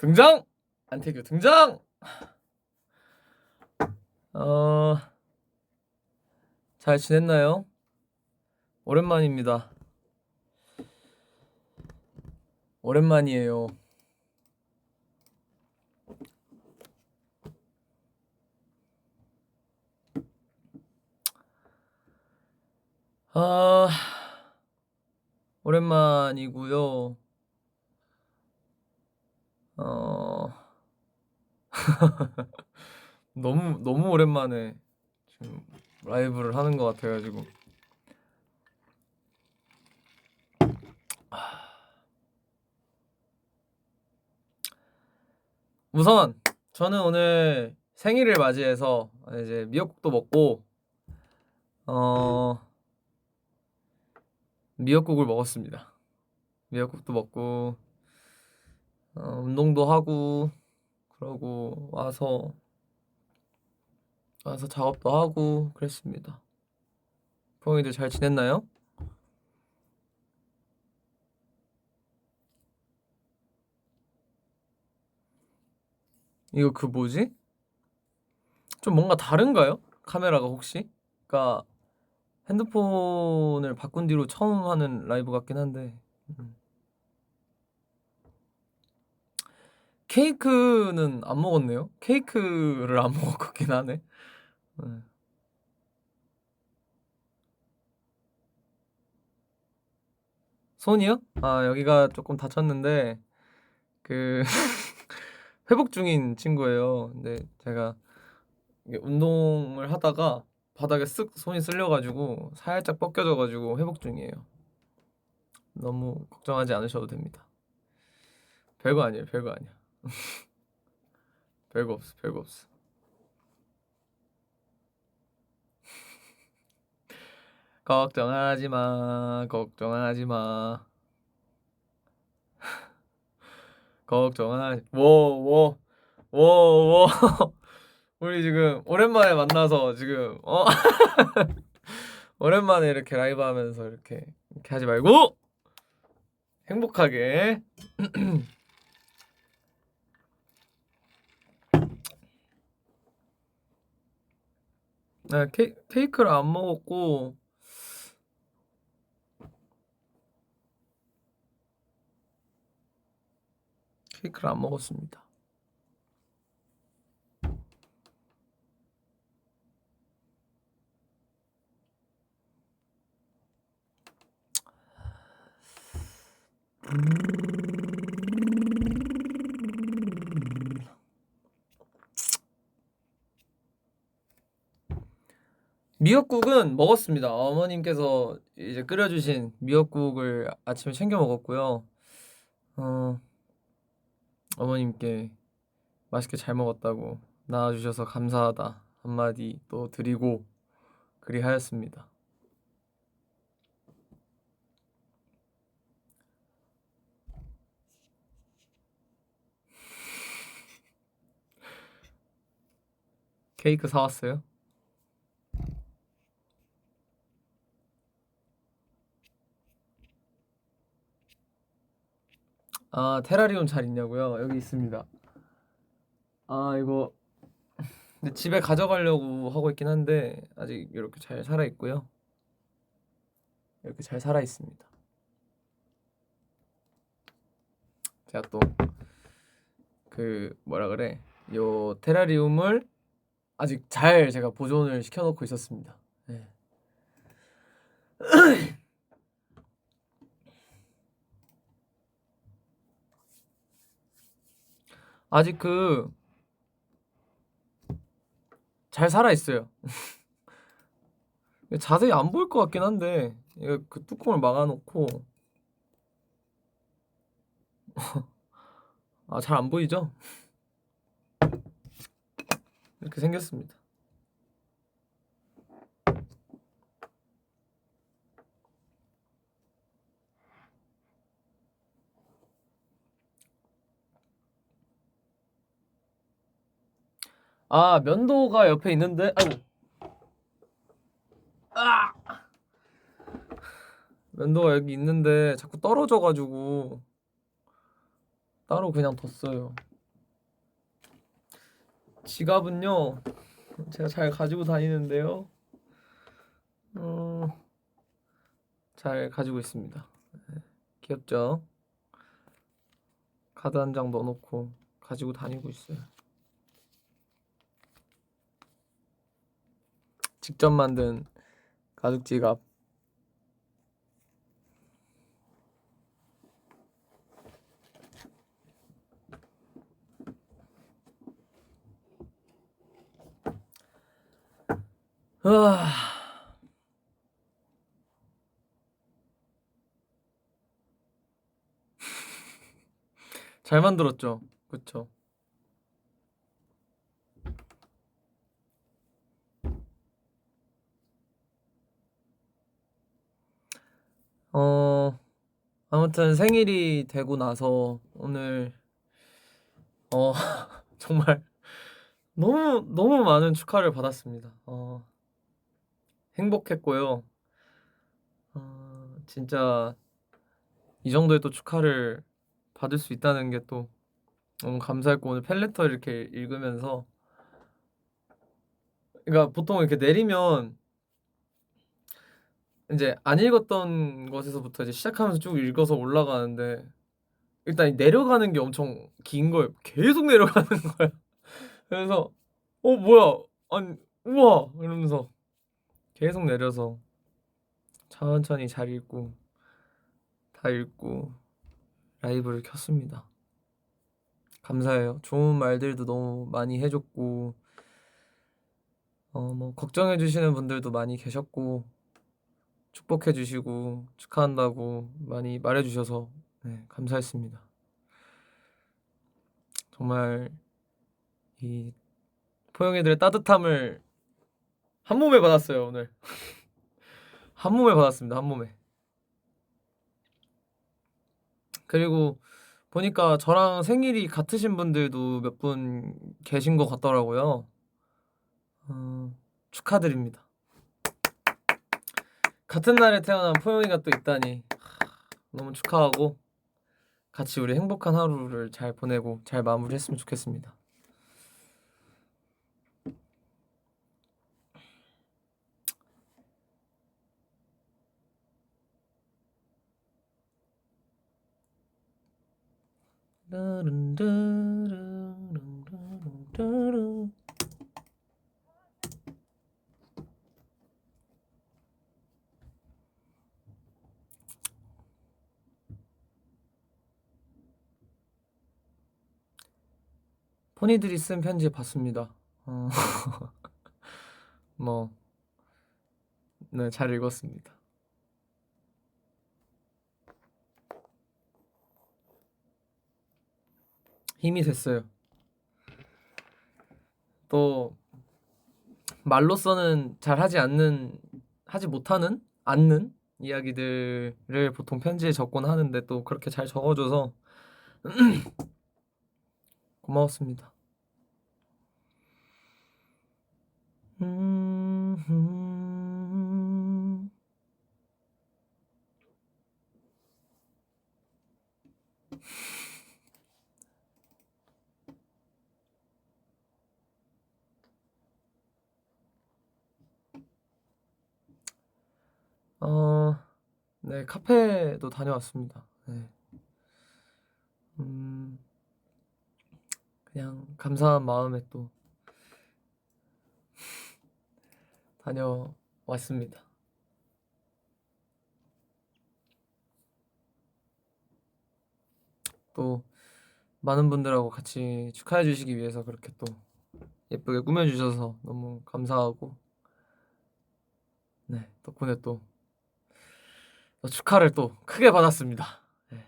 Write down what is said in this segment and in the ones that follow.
등장! 안태규 등장! 잘 지냈나요? 오랜만입니다. 오랜만이에요. 오랜만이고요. 너무 오랜만에 지금 라이브를 하는 것 같아가지고. 우선 저는 오늘 생일을 맞이해서 이제 미역국도 먹고 미역국을 먹었습니다. 미역국도 먹고 운동도 하고 그러고 와서 작업도 하고 그랬습니다. 부엉이들 잘 지냈나요? 이거 그 뭐지? 좀 뭔가 다른가요? 카메라가 혹시? 그러니까 핸드폰을 바꾼 뒤로 처음 하는 라이브 같긴 한데 케이크는 안 먹었네요? 케이크를 안 먹을 것 같긴 하네. 손이요? 여기가 조금 다쳤는데 그 회복 중인 친구예요. 근데 제가 이게 운동을 하다가 바닥에 쓱 손이 쓸려가지고 살짝 벗겨져가지고 회복 중이에요. 너무 걱정하지 않으셔도 됩니다. 별거 아니에요. 별거 아니야. 별거 없어. 별거 없어. 걱정하지 마. 걱정하지 마. 걱정하지. 워. 우리 지금 오랜만에 만나서 지금 오랜만에 이렇게 라이브 하면서 이렇게 하지 말고 행복하게. 케이크를 안 먹었고 케이크를 안 먹었습니다. 미역국은 먹었습니다. 어머님께서 이제 끓여주신 미역국을 아침에 챙겨 먹었고요. 어머님께 맛있게 잘 먹었다고 나와주셔서 감사하다 한마디 또 드리고 그리하였습니다. 케이크 사왔어요? 테라리움 잘 있냐고요? 여기 있습니다. 이거 근데 집에 가져가려고 하고 있긴 한데 아직 이렇게 잘 살아 있고요. 이렇게 잘 살아 있습니다. 제가 또 그 뭐라 그래? 요 테라리움을 아직 잘 제가 보존을 시켜놓고 있었습니다. 네. 아직 잘 살아 있어요. 자세히 안 보일 것 같긴 한데 이거 그 뚜껑을 막아놓고 아, 잘 안 보이죠? 이렇게 생겼습니다. 아, 면도가 옆에 있는데 아이고. 아! 면도가 여기 있는데 자꾸 떨어져가지고 따로 그냥 뒀어요. 지갑은요, 제가 잘 가지고 다니는데요. 잘 가지고 있습니다. 귀엽죠? 카드 한 장 넣어놓고 가지고 다니고 있어요. 직접 만든 가죽 지갑. 으아. 잘 만들었죠? 그쵸? 아무튼 생일이 되고 나서 오늘 정말 너무 많은 축하를 받았습니다. 행복했고요. 진짜 이 정도의 또 축하를 받을 수 있다는 게 또 너무 감사했고, 오늘 팬레터 이렇게 읽으면서, 그러니까 보통 이렇게 내리면 이제 안 읽었던 것에서부터 이제 시작하면서 쭉 읽어서 올라가는데, 일단 내려가는 게 엄청 긴 거예요. 계속 내려가는 거예요. 그래서 뭐야, 아니 우와 이러면서 계속 내려서 천천히 잘 읽고 다 읽고 라이브를 켰습니다. 감사해요. 좋은 말들도 너무 많이 해줬고, 뭐 걱정해 주시는 분들도 많이 계셨고, 축복해 주시고 축하한다고 많이 말해 주셔서 네, 감사했습니다. 정말 이 포영이들의 따뜻함을 한 몸에 받았어요, 오늘. 한 몸에 받았습니다. 한 몸에. 그리고 보니까 저랑 생일이 같으신 분들도 몇 분 계신 것 같더라고요. 축하드립니다. 같은 날에 태어난 포영이가 또 있다니 너무 축하하고 같이 우리 행복한 하루를 잘 보내고 잘 마무리했으면 좋겠습니다. 포니들이 쓴 편지 봤습니다. 뭐, 네, 잘 읽었습니다. 힘이 됐어요. 또 말로서는 잘 하지 못하는 않는 이야기들을 보통 편지에 적곤 하는데 또 그렇게 잘 적어줘서 고마웠습니다. 네, 카페도 다녀왔습니다. 네. 그냥 감사한 마음에 또 다녀왔습니다. 또 많은 분들하고 같이 축하해 주시기 위해서 그렇게 또 예쁘게 꾸며주셔서 너무 감사하고, 네, 덕분에 또 축하를 또 크게 받았습니다. 네.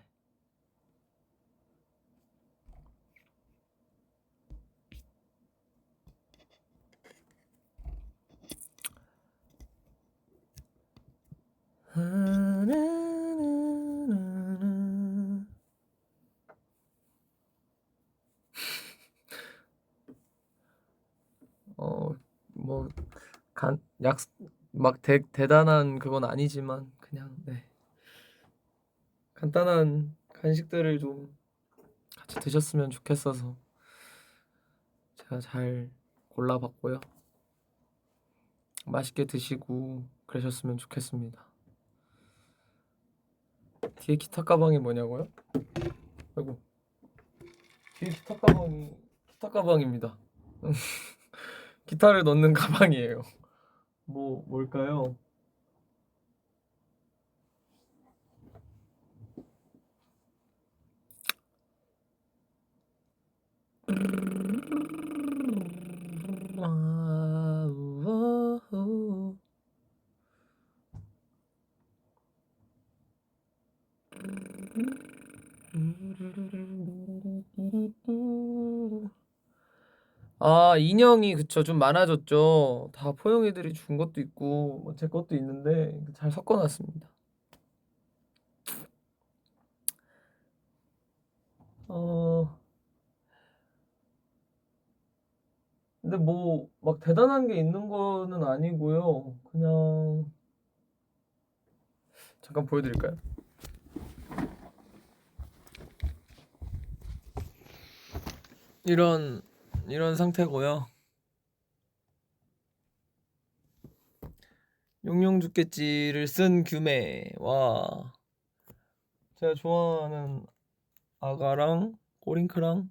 뭐 막 대단한 그건 아니지만 그냥 네. 간단한 간식들을 좀 같이 드셨으면 좋겠어서 제가 잘 골라봤고요. 맛있게 드시고 그러셨으면 좋겠습니다. 뒤에 기타 가방이 뭐냐고요? 아이고, 뒤에 기타 가방입니다. 기타를 넣는 가방이에요. 뭘까요? 아, 인형이 그쵸, 좀 많아졌죠. 다 포용이들이 준 것도 있고 뭐 제 것도 있는데 잘 섞어놨습니다. 근데 뭐 막 대단한 게 있는 거는 아니고요. 그냥 잠깐 보여드릴까요? 이런 상태고요. 용용주깨찌를 쓴 규메와 제가 좋아하는 아가랑 꼬링크랑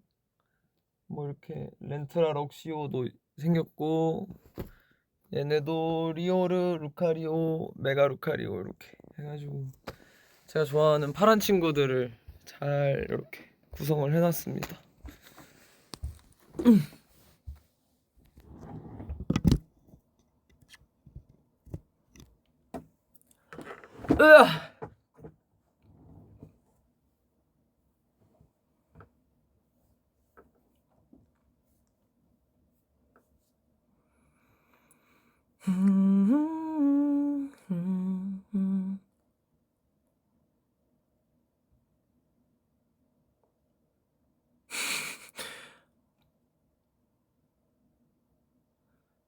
뭐 이렇게 렌트라 럭시오도 생겼고 얘네도 리오르, 루카리오, 메가 루카리오 이렇게 해가지고 제가 좋아하는 파란 친구들을 잘 이렇게 구성을 해놨습니다. 으아!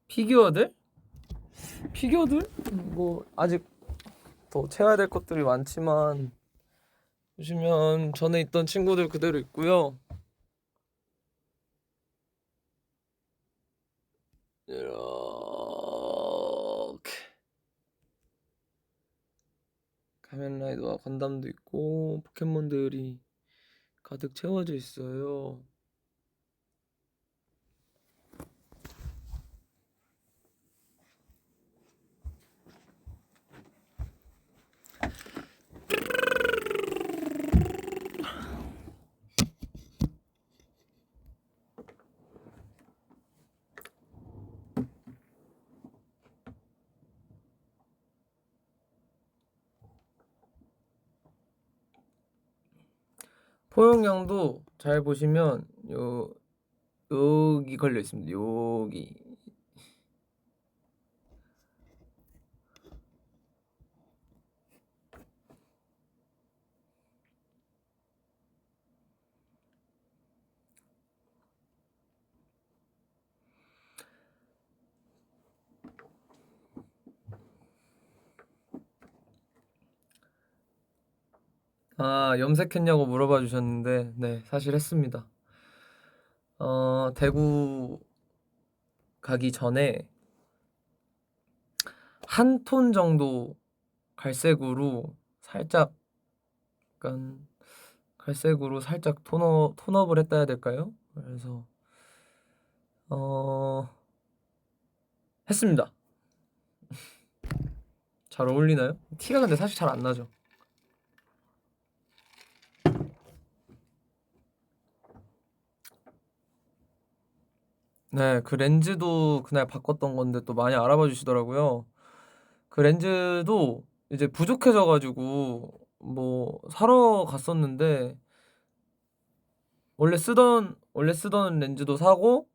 피규어들? 뭐 아직 더 채워야 될 것들이 많지만 보시면 전에 있던 친구들 그대로 있고요. 이렇게 가면라이더와 건담도 있고 포켓몬들이 가득 채워져 있어요. 포용량도 잘 보시면 여기 걸려 있습니다. 여기. 아, 염색했냐고 물어봐 주셨는데 네, 사실 했습니다. 대구 가기 전에 한 톤 정도 갈색으로 살짝 약간 갈색으로 살짝 톤업을 했다 해야 될까요? 그래서 했습니다. 잘 어울리나요? 티가 근데 사실 잘 안 나죠. 네, 그 렌즈도 그날 바꿨던 건데 또 많이 알아봐 주시더라고요. 그 렌즈도 이제 부족해져 가지고 뭐 사러 갔었는데 원래 쓰던 렌즈도 사고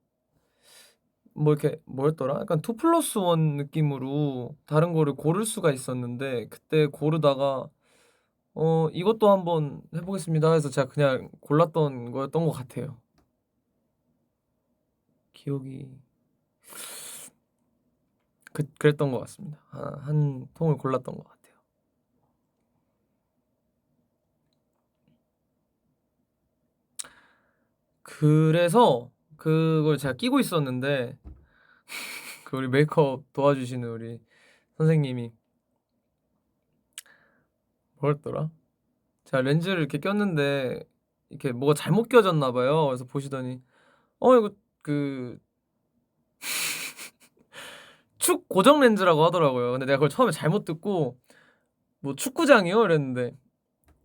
뭐 이렇게 뭐였더라? 약간 2+1 느낌으로 다른 거를 고를 수가 있었는데 그때 고르다가 이것도 한번 해 보겠습니다 해서 제가 그냥 골랐던 거였던 것 같아요. 기억이 그랬던 것 같습니다. 한 통을 골랐던 것 같아요. 그래서 그걸 제가 끼고 있었는데 그 우리 메이크업 도와주시는 우리 선생님이 뭐였더라? 제가 렌즈를 이렇게 꼈는데 이렇게 뭐가 잘못 껴졌나 봐요. 그래서 보시더니 이거 그 축 고정 렌즈라고 하더라고요. 근데 내가 그걸 처음에 잘못 듣고 뭐 축구장이요? 이랬는데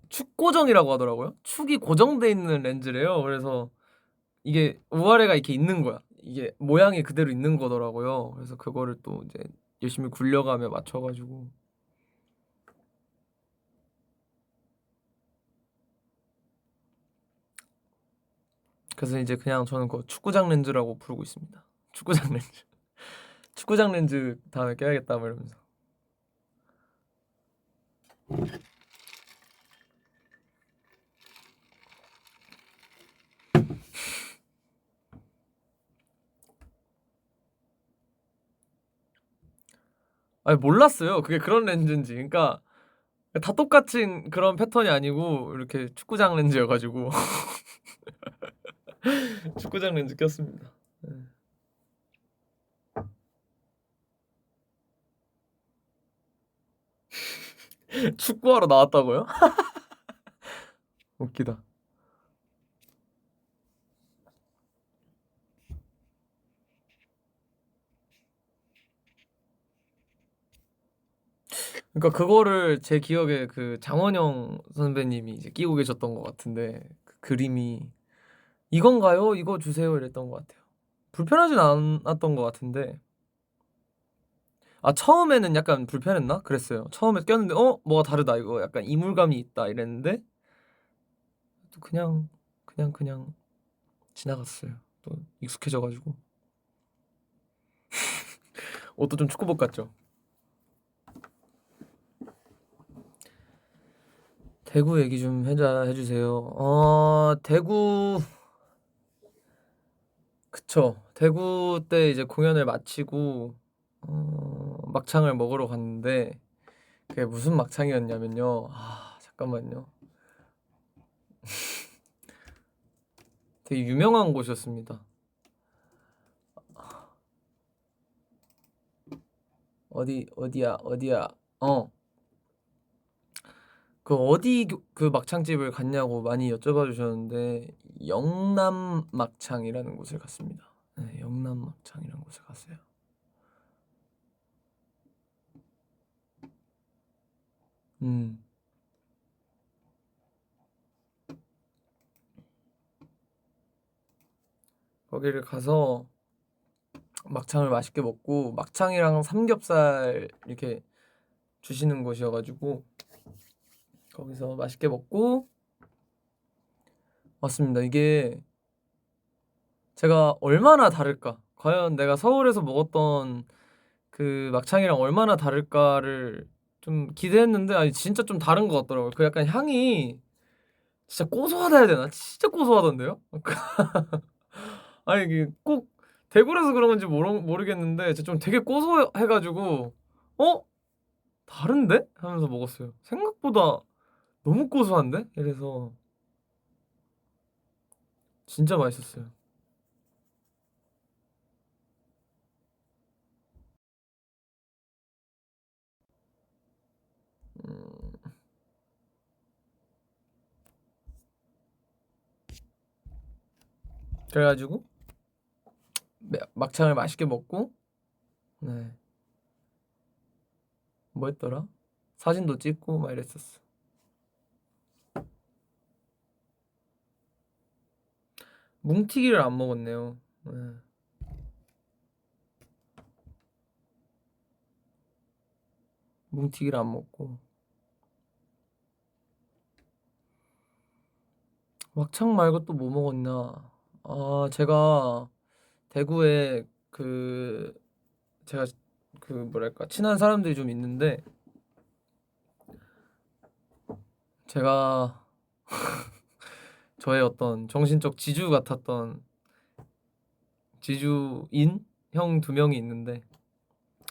축 고정이라고 하더라고요. 축이 고정돼 있는 렌즈래요. 그래서 이게 우아래가 이렇게 있는 거야. 이게 모양이 그대로 있는 거더라고요. 그래서 그거를 또 이제 열심히 굴려가며 맞춰 가지고 그래서 이제 그냥 저는 그거 축구장 렌즈라고 부르고 있습니다. 축구장 렌즈. 축구장 렌즈 다음에 껴야겠다 뭐 이러면서. 아니 몰랐어요. 그게 그런 렌즈인지. 그러니까 다 똑같은 그런 패턴이 아니고 이렇게 축구장 렌즈여 가지고 축구장 렌즈 꼈습니다. 네. 축구하러 나왔다고요? 웃기다. 그러니까 그거를 제 기억에 그 장원영 선배님이 이제 끼고 계셨던 것 같은데 그 그림이 "이건가요? 이거 주세요." 이랬던 것 같아요. 불편하진 않았던 것 같은데 처음에는 약간 불편했나? 그랬어요. 처음에 꼈는데 '뭐가 다르다. 이거 약간 이물감이 있다.' 이랬는데 또 그냥 지나갔어요. 또 익숙해져 가지고. 옷도 좀 축구복 같죠? 대구 얘기 좀 해 주세요. 대구 그쵸. 대구 때 이제 공연을 마치고 막창을 먹으러 갔는데 그게 무슨 막창이었냐면요. 잠깐만요. 되게 유명한 곳이었습니다. 어디야. 어. 그 어디 그 막창집을 갔냐고 많이 여쭤봐 주셨는데 영남 막창이라는 곳을 갔습니다. 네, 영남 막창이라는 곳을 갔어요. 음. 거기를 가서 막창을 맛있게 먹고 막창이랑 삼겹살 이렇게 주시는 곳이어 가지고 거기서 맛있게 먹고 왔습니다. 이게 제가 얼마나 다를까? 과연 내가 서울에서 먹었던 그 막창이랑 얼마나 다를까를 좀 기대했는데 아니 진짜 좀 다른 것 같더라고요. 그 약간 향이 진짜 고소하다 해야 되나? 진짜 고소하던데요? 아니 이게 꼭 대구라서 그런 건지 모르겠는데 좀 되게 고소해 가지고 '어? 다른데?' 하면서 먹었어요. 생각보다 너무 고소한데? 이래서 진짜 맛있었어요. 음 그래 가지고 막창을 맛있게 먹고 네. 뭐 했더라? 사진도 찍고 막 이랬었어. 뭉티기를 안 먹었네요. 네. 뭉티기를 안 먹고. 막창 말고 또 뭐 먹었나? 제가 대구에 제가 뭐랄까 친한 사람들이 좀 있는데 제가 저의 어떤 정신적 지주 같았던 지주인 형 2명이 있는데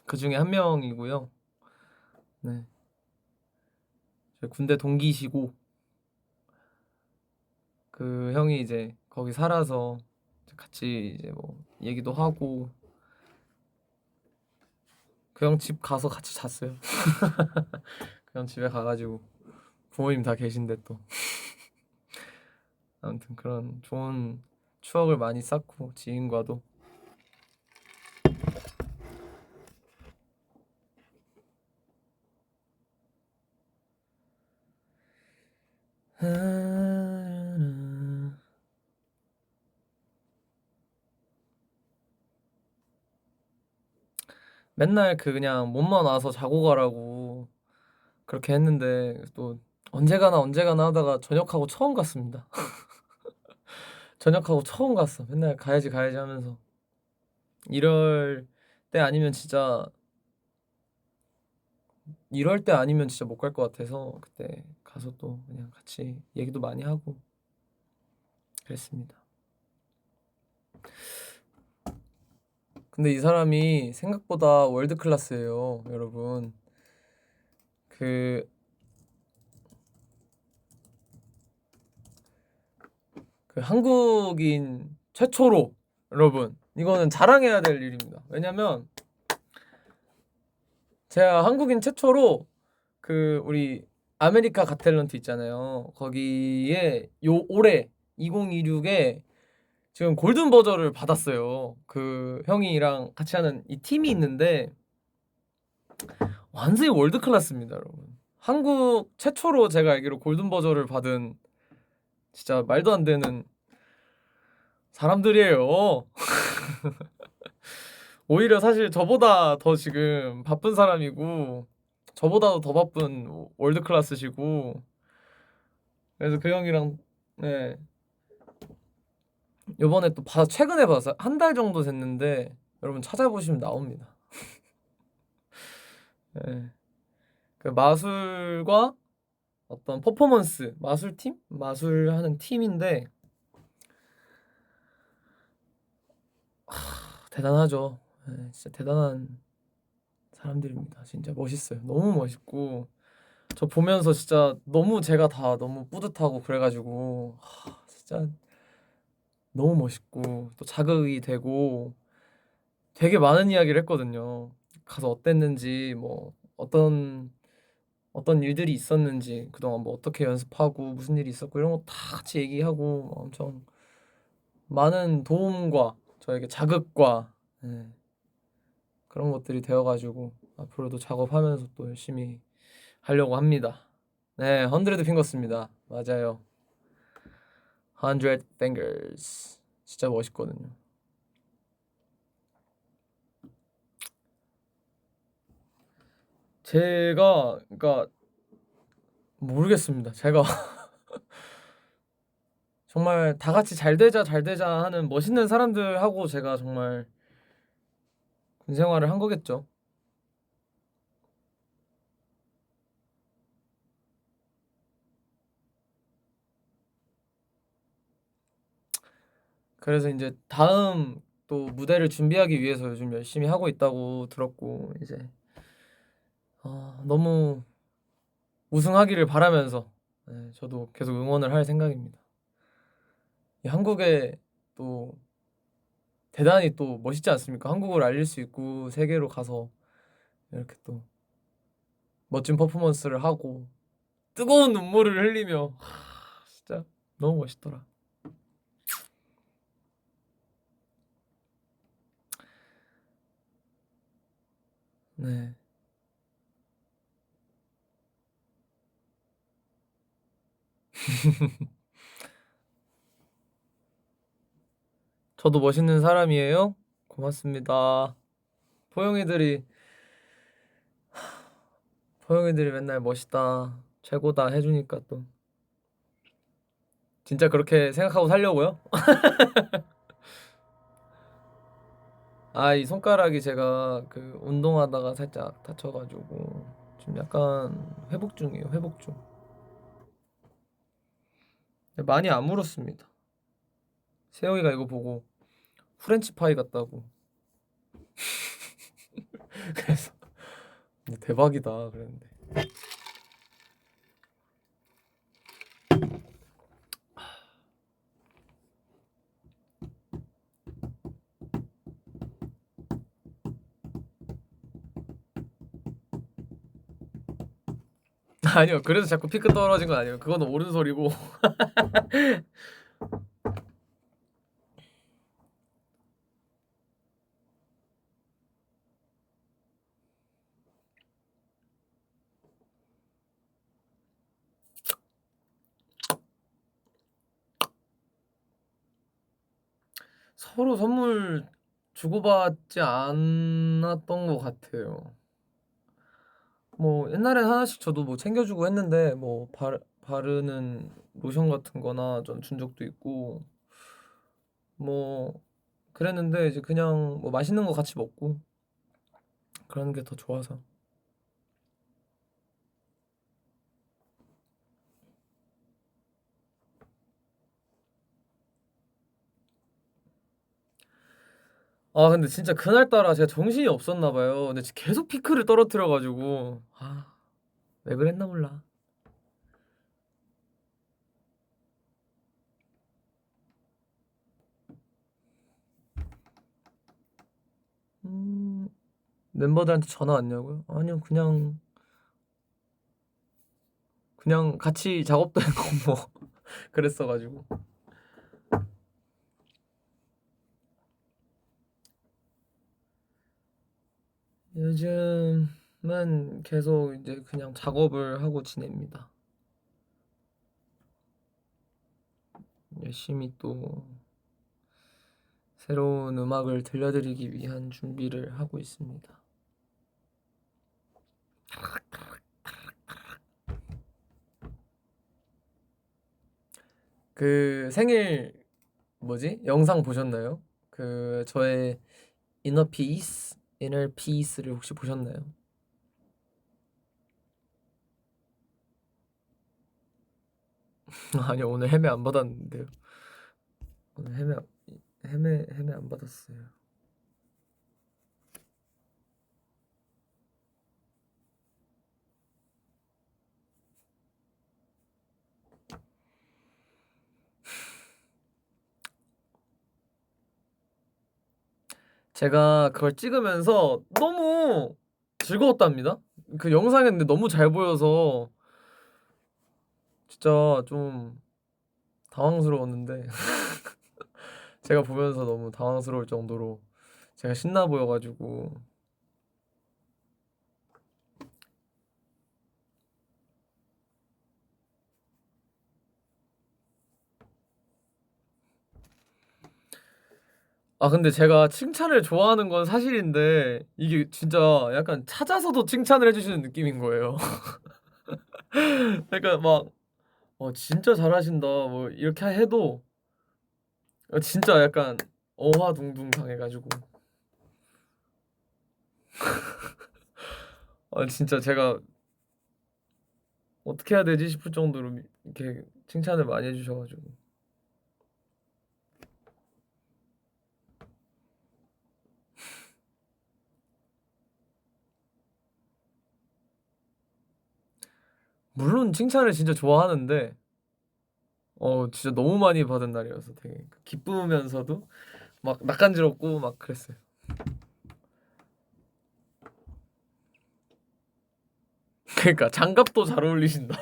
그 중에 한 명이고요. 네. 제 군대 동기시고 그 형이 이제 거기 살아서 같이 이제 뭐 얘기도 하고 그 형 집 가서 같이 잤어요. 그 형 집에 가가지고 부모님 다 계신데 또 아무튼 그런 좋은 추억을 많이 쌓고 지인과도. 맨날 그냥 몸만 와서 자고 가라고 그렇게 했는데 또 언제 가나 하다가 전역하고 처음 갔습니다. 전역하고 처음 갔어. 맨날 가야지 하면서 이럴 때 아니면 진짜 이럴 때 아니면 진짜 못 갈 것 같아서 그때 가서 또 그냥 같이 얘기도 많이 하고 그랬습니다. 근데 이 사람이 생각보다 월드 클래스예요, 여러분. 그 한국인 최초로 여러분 이거는 자랑해야 될 일입니다. 왜냐면 제가 한국인 최초로 우리 아메리카 갓 탤런트 있잖아요. 거기에 올해 2026에 지금 골든 버저를 받았어요. 그 형이랑 같이 하는 이 팀이 있는데 완전히 월드 클래스입니다, 여러분. 한국 최초로 제가 알기로 골든 버저를 받은 진짜 말도 안 되는 사람들이에요. 오히려 사실 저보다 더 지금 바쁜 사람이고 저보다도 더 바쁜 월드 클래스시고 그래서 그 형이랑 네 요번에 또 최근에 봤어요. 한 달 정도 됐는데 여러분 찾아보시면 나옵니다. 네. 그 마술과 어떤 퍼포먼스 마술팀? 마술하는 팀인데 대단하죠. 네, 진짜 대단한 사람들입니다. 진짜 멋있어요. 너무 멋있고 저 보면서 진짜 너무 제가 다 너무 뿌듯하고 그래가지고 진짜 너무 멋있고 또 자극이 되고 되게 많은 이야기를 했거든요. 가서 어땠는지 뭐 어떤 일들이 있었는지 그동안 뭐 어떻게 연습하고 무슨 일이 있었고 이런 거 다 같이 얘기하고 엄청 많은 도움과 저에게 자극과 네, 그런 것들이 되어가지고 앞으로도 작업하면서 또 열심히 하려고 합니다. 네, 헌드레드 핑거스입니다. 맞아요. 100 fingers 진짜 멋있거든요. 제가 그러니까 모르겠습니다. 제가 정말 다 같이 잘 되자 하는 멋있는 사람들하고 제가 정말 군 생활을 한 거겠죠. 그래서 이제 다음 또 무대를 준비하기 위해서 요즘 열심히 하고 있다고 들었고 이제 너무 우승하기를 바라면서 네, 저도 계속 응원을 할 생각입니다. 이 한국에 또 대단히 또 멋있지 않습니까? 한국을 알릴 수 있고 세계로 가서 이렇게 또 멋진 퍼포먼스를 하고 뜨거운 눈물을 흘리며 진짜 너무 멋있더라. 네. 저도 멋있는 사람이에요. 고맙습니다. 포용이들이 포용이들이 맨날 멋있다, 최고다 해주니까 또 진짜 그렇게 생각하고 살려고요? 아, 이 손가락이 제가 그 운동하다가 살짝 다쳐가지고 지금 약간 회복 중이에요. 회복 중. 많이 안 물었습니다. 세영이가 이거 보고 프렌치 파이 같다고. 그래서 대박이다 그랬는데. 아니요, 그래서 자꾸 피크 떨어진 건 아니에요. 그거는 옳은 소리고. 서로 선물 주고받지 않았던 것 같아요. 뭐 옛날엔 하나씩 저도 뭐 챙겨주고 했는데 뭐 바르는 로션 같은 거나 전 준 적도 있고 뭐 그랬는데 이제 그냥 뭐 맛있는 거 같이 먹고 그러는 게 더 좋아서. 아, 근데 진짜 그날따라 제가 정신이 없었나 봐요. 근데 계속 피크를 떨어뜨려 가지고 왜 그랬나 몰라. 멤버들한테 전화 왔냐고요? 아니요, 그냥 같이 작업도 했고 뭐 그랬어 가지고. 요즘은 계속 이제 그냥 작업을 하고 지냅니다. 열심히 또 새로운 음악을 들려드리기 위한 준비를 하고 있습니다. 그 생일 뭐지? 영상 보셨나요? 그 저의 이너 피스를 혹시 보셨나요? 아니요, 오늘 헤매 안 받았는데요. 오늘 헤매 안 받았어요. 제가 그걸 찍으면서 너무 즐거웠답니다. 그 영상에 근데 너무 잘 보여서 진짜 좀 당황스러웠는데 제가 보면서 너무 당황스러울 정도로 제가 신나 보여가지고. 아, 근데 제가 칭찬을 좋아하는 건 사실인데 이게 진짜 약간 찾아서도 칭찬을 해주시는 느낌인 거예요. 그러니까 막 진짜 잘하신다 뭐 이렇게 해도 진짜 약간 어화둥둥 당해가지고 진짜 제가 어떻게 해야 되지 싶을 정도로 이렇게 칭찬을 많이 해주셔가지고. 물론 칭찬을 진짜 좋아하는데 진짜 너무 많이 받은 날이어서 되게 기쁘면서도 막 낯간지럽고 막 그랬어요. 그러니까 장갑도 잘 어울리신다.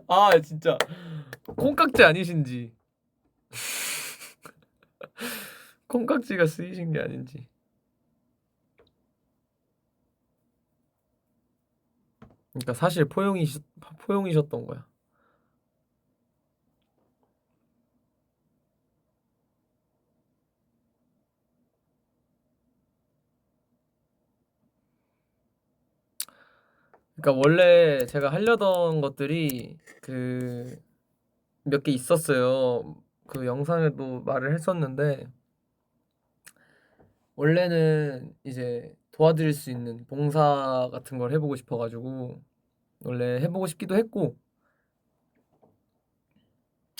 아, 진짜 콩깍지 아니신지, 콩깍지가 쓰이신 게 아닌지. 그러니까 사실 포용이셨던 거야. 그러니까 원래 제가 하려던 것들이 그 몇 개 있었어요. 그 영상에도 말을 했었는데 원래는 이제 도와드릴 수 있는 봉사 같은 걸 해보고 싶어가지고 원래 해보고 싶기도 했고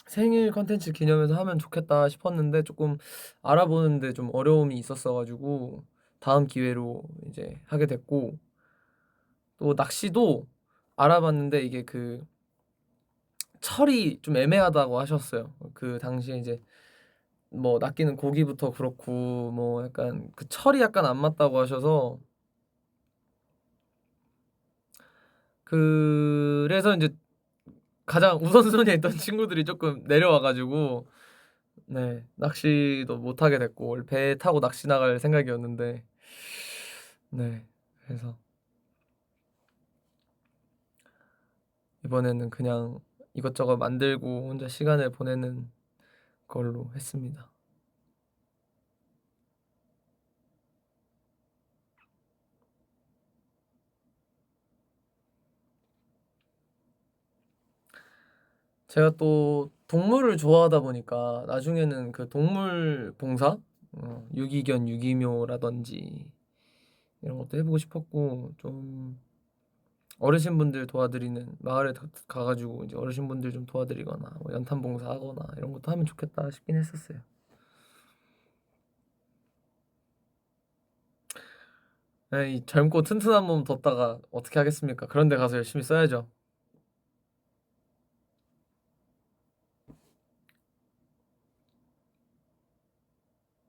생일 컨텐츠 기념해서 하면 좋겠다 싶었는데 조금 알아보는데 좀 어려움이 있었어가지고 다음 기회로 이제 하게 됐고 또 낚시도 알아봤는데 이게 그 철이 좀 애매하다고 하셨어요. 그 당시에 이제 뭐 낚이는 고기부터 그렇고 뭐 약간 그 철이 약간 안 맞다고 하셔서 그래서 이제 가장 우선순위에 있던 친구들이 조금 내려와 가지고 네 낚시도 못 하게 됐고 원래 배 타고 낚시 나갈 생각이었는데 네 그래서 이번에는 그냥 이것저것 만들고 혼자 시간을 보내는 걸로 했습니다. 제가 또 동물을 좋아하다 보니까 나중에는 그 동물 봉사 유기견 유기묘라든지 이런 것도 해보고 싶었고 좀 어르신분들 도와드리는 마을에 가가지고 이제 어르신분들 좀 도와드리거나 뭐 연탄 봉사하거나 이런 것도 하면 좋겠다 싶긴 했었어요. 네, 이 젊고 튼튼한 몸 뒀다가 어떻게 하겠습니까? 그런 데 가서 열심히 써야죠.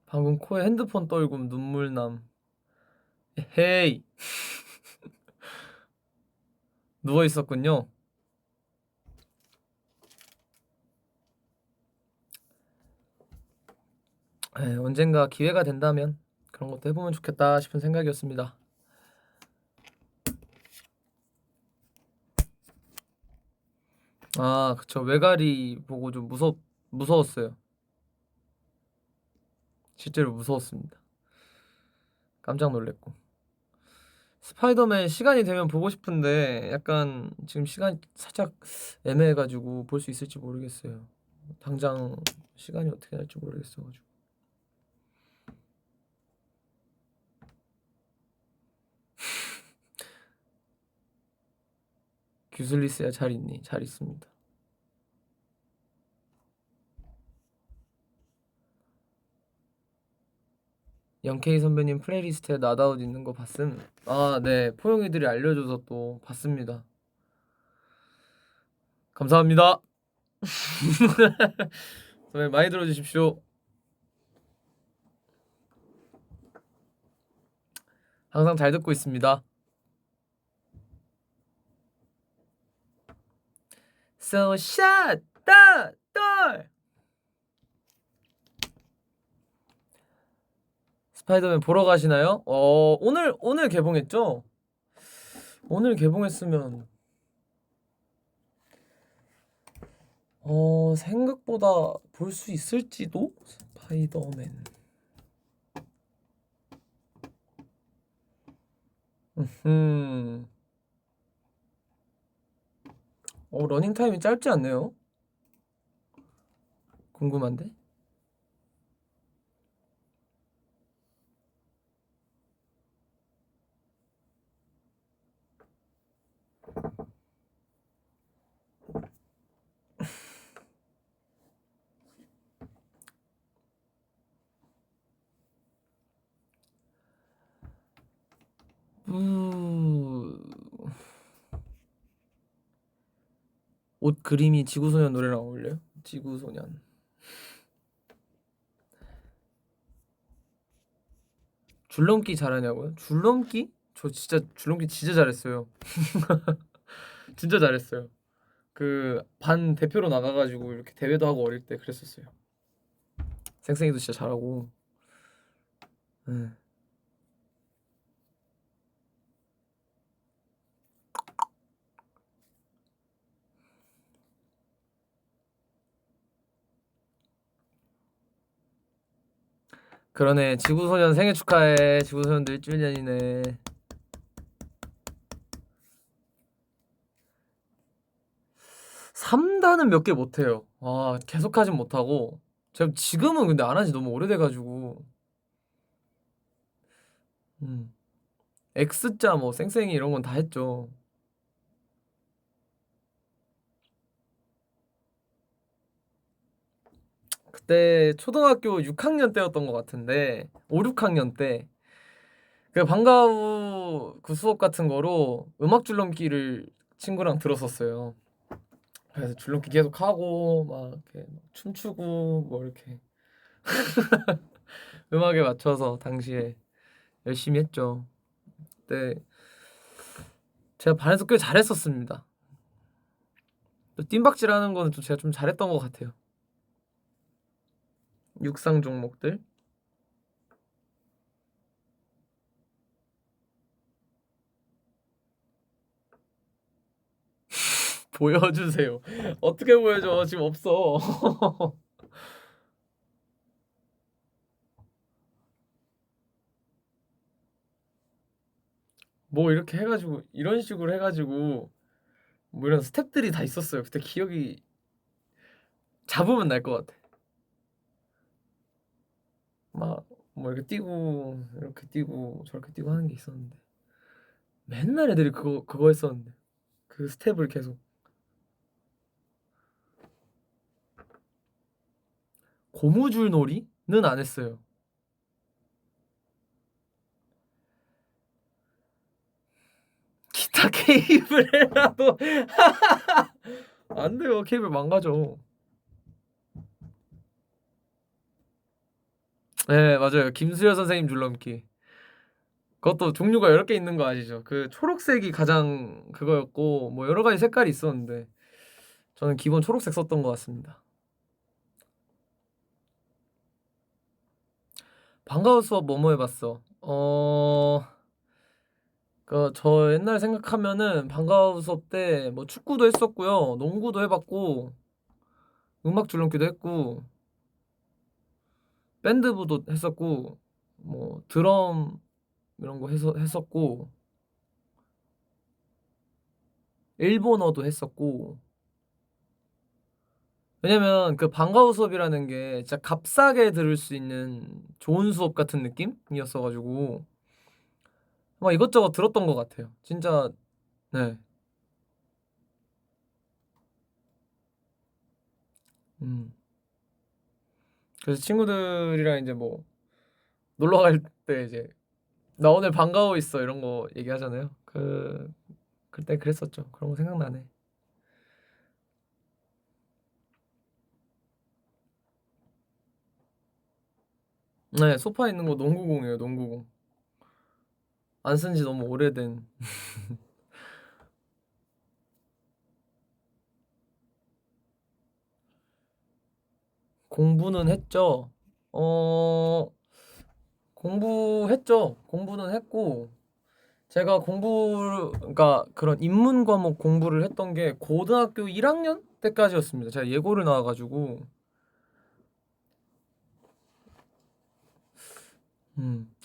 방금 코에 핸드폰 떨굼 눈물남. 헤이 누워 있었군요. 에, 언젠가 기회가 된다면 그런 것도 해보면 좋겠다 싶은 생각이었습니다. 아, 그쵸. 외가리 보고 좀 무서웠어요. 실제로 무서웠습니다. 깜짝 놀랐고. 스파이더맨 시간이 되면 보고 싶은데 약간 지금 시간이 살짝 애매해가지고 볼 수 있을지 모르겠어요. 당장 시간이 어떻게 날지 모르겠어가지고. 규슬리스야 잘 있니? 잘 있습니다. 영케이 선배님 플레이리스트에 나다웃 있는 거 봤음? 아, 네. 포용이들이 알려줘서 또 봤습니다. 감사합니다. 네, 많이 들어주십시오. 항상 잘 듣고 있습니다. So shut the door. 스파이더맨 보러 가시나요? 오늘 개봉했죠? 오늘 개봉했으면 생각보다 볼 수 있을지도? 스파이더맨. 음. 러닝 타임이 짧지 않네요. 궁금한데? 옷 그림이 지구소년 노래랑 어울려요? 지구소년. 줄넘기 잘하냐고요? 줄넘기? 저 진짜 줄넘기 진짜 잘했어요. 진짜 잘했어요. 그 반 대표로 나가가지고 이렇게 대회도 하고 어릴 때 그랬었어요. 생생이도 진짜 잘하고. 네. 그러네. 지구소년 생일 축하해. 지구소년도 1주년이네. 3단은 몇 개 못 해요. 계속 하진 못하고 제가 지금은 근데 안 한 지 너무 오래돼 가지고 X자 뭐 쌩쌩이 이런 건 다 했죠. 그때 초등학교 6학년 때였던 것 같은데 5, 6학년 때 그 방과 후 그 수업 같은 거로 음악 줄넘기를 친구랑 들었었어요. 그래서 줄넘기 계속 하고 막 이렇게 춤추고 뭐 이렇게 음악에 맞춰서 당시에 열심히 했죠. 그때 제가 반에서 꽤 잘했었습니다. 또 뜀박질하는 거는 좀 제가 좀 잘했던 것 같아요. 육상 종목들. 보여주세요. 어떻게 보여줘? 지금 없어. 뭐 이렇게 해가지고 이런 식으로 해가지고 뭐 이런 스텝들이 다 있었어요. 그때 기억이 잡으면 날 것 같아. 막 뭐 이렇게 뛰고 이렇게 뛰고 저렇게 뛰고 하는 게 있었는데 맨날 애들이 그거 했었는데 그 스텝을 계속. 고무줄 놀이는 안 했어요. 기타 케이블 해라도 안 돼요. 케이블 망가져. 네 맞아요. 김수여 선생님 줄넘기. 그것도 종류가 여러 개 있는 거 아시죠? 그 초록색이 가장 그거였고 뭐 여러 가지 색깔이 있었는데 저는 기본 초록색 썼던 것 같습니다. 방과후 수업 뭐뭐 해봤어? 저 옛날 생각하면은 방과후 수업 때 뭐 축구도 했었고요, 농구도 해봤고, 음악 줄넘기도 했고, 밴드부도 했었고, 뭐 드럼 이런 거 했었고, 일본어도 했었고. 왜냐면 그 방과후 수업이라는 게 진짜 값싸게 들을 수 있는 좋은 수업 같은 느낌이었어가지고 막 이것저것 들었던 것 같아요. 진짜. 네. 음. 그래서 친구들이랑 이제 뭐 놀러 갈 때 이제 나 오늘 방과후 있어 이런 거 얘기하잖아요. 그때 그랬었죠. 그런 거 생각나네. 네, 소파에 있는 거 농구공이에요. 농구공. 안 쓴 지 너무 오래된. 공부는 했죠. 어, 공부했죠. 공부는 했고 제가 그러니까 그런 인문 과목 공부를 했던 게 고등학교 1학년 때까지였습니다. 제가 예고를 나와가지고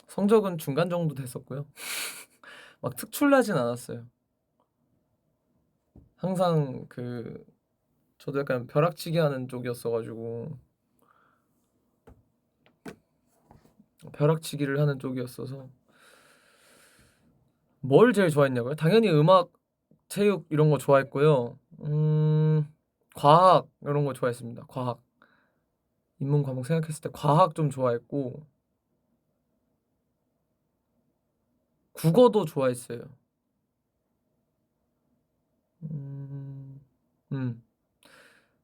성적은 중간 정도 됐었고요. 막 특출나진 않았어요. 항상 저도 약간 벼락치기 하는 쪽이었어가지고 벼락치기를 하는 쪽이었어서. 뭘 제일 좋아했냐고요? 당연히 음악, 체육 이런 거 좋아했고요. 과학 이런 거 좋아했습니다. 과학. 인문 과목 생각했을 때 과학 좀 좋아했고 국어도 좋아했어요. 음, 음.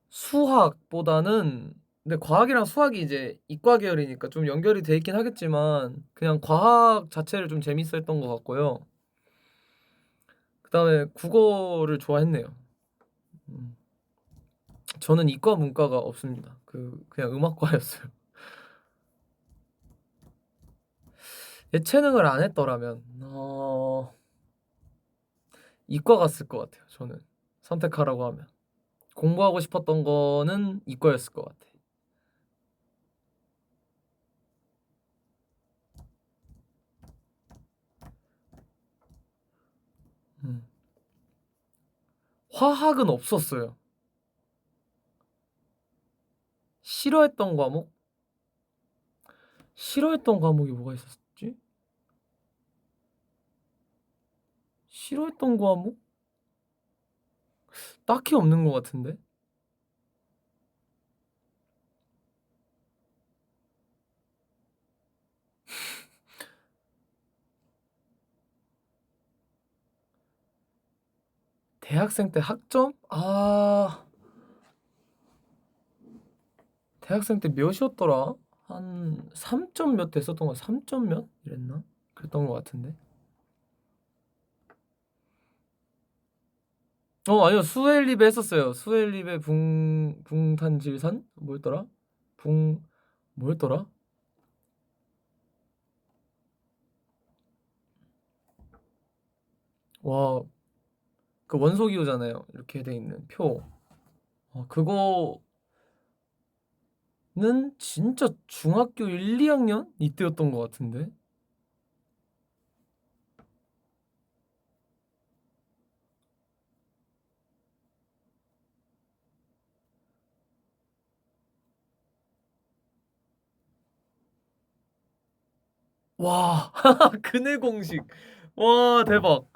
수학보다는 근데 과학이랑 수학이 이제 이과 계열이니까 좀 연결이 돼 있긴 하겠지만 그냥 과학 자체를 좀 재밌어했던 것 같고요. 그다음에 국어를 좋아했네요. 음. 저는 이과 문과가 없습니다. 그냥 음악과였어요. 예체능을 안 했더라면 이과 갔을 것 같아요. 저는 선택하라고 하면 공부하고 싶었던 거는 이과였을 것 같아. 음. 화학은 없었어요. 싫어했던 과목? 싫어했던 과목이 뭐가 있었지? 싫어했던 과목? 딱히 없는 것 같은데? 대학생 때 학점? 대학생 때 몇이었더라? 한 3점 몇 됐었던 거 3점 몇? 이랬나? 그랬던 것 같은데. 아니요. 수헬립에 했었어요. 수헬립에 붕탄질산? 뭐였더라? 뭐였더라? 와, 그 원소 기호잖아요. 이렇게 돼 있는 표. 그거는 진짜 중학교 1, 2학년 이때였던 것 같은데. 와, 근해 공식. 와, 대박.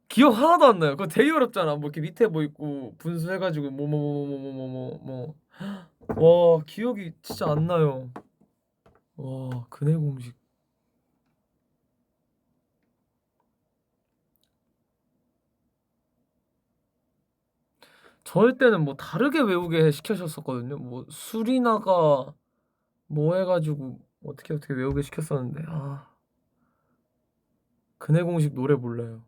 기억 하나도 안 나요. 그거 되게 어렵잖아. 뭐 이렇게 밑에 뭐 있고 분수해 가지고 뭐. 와, 기억이 진짜 안 나요. 와, 근해 공식. 저희 때는 뭐 다르게 외우게 시켜줬었거든요. 뭐 수리나가 뭐 해 가지고 어떻게 외우게 시켰었는데. 근해 공식 노래 몰라요.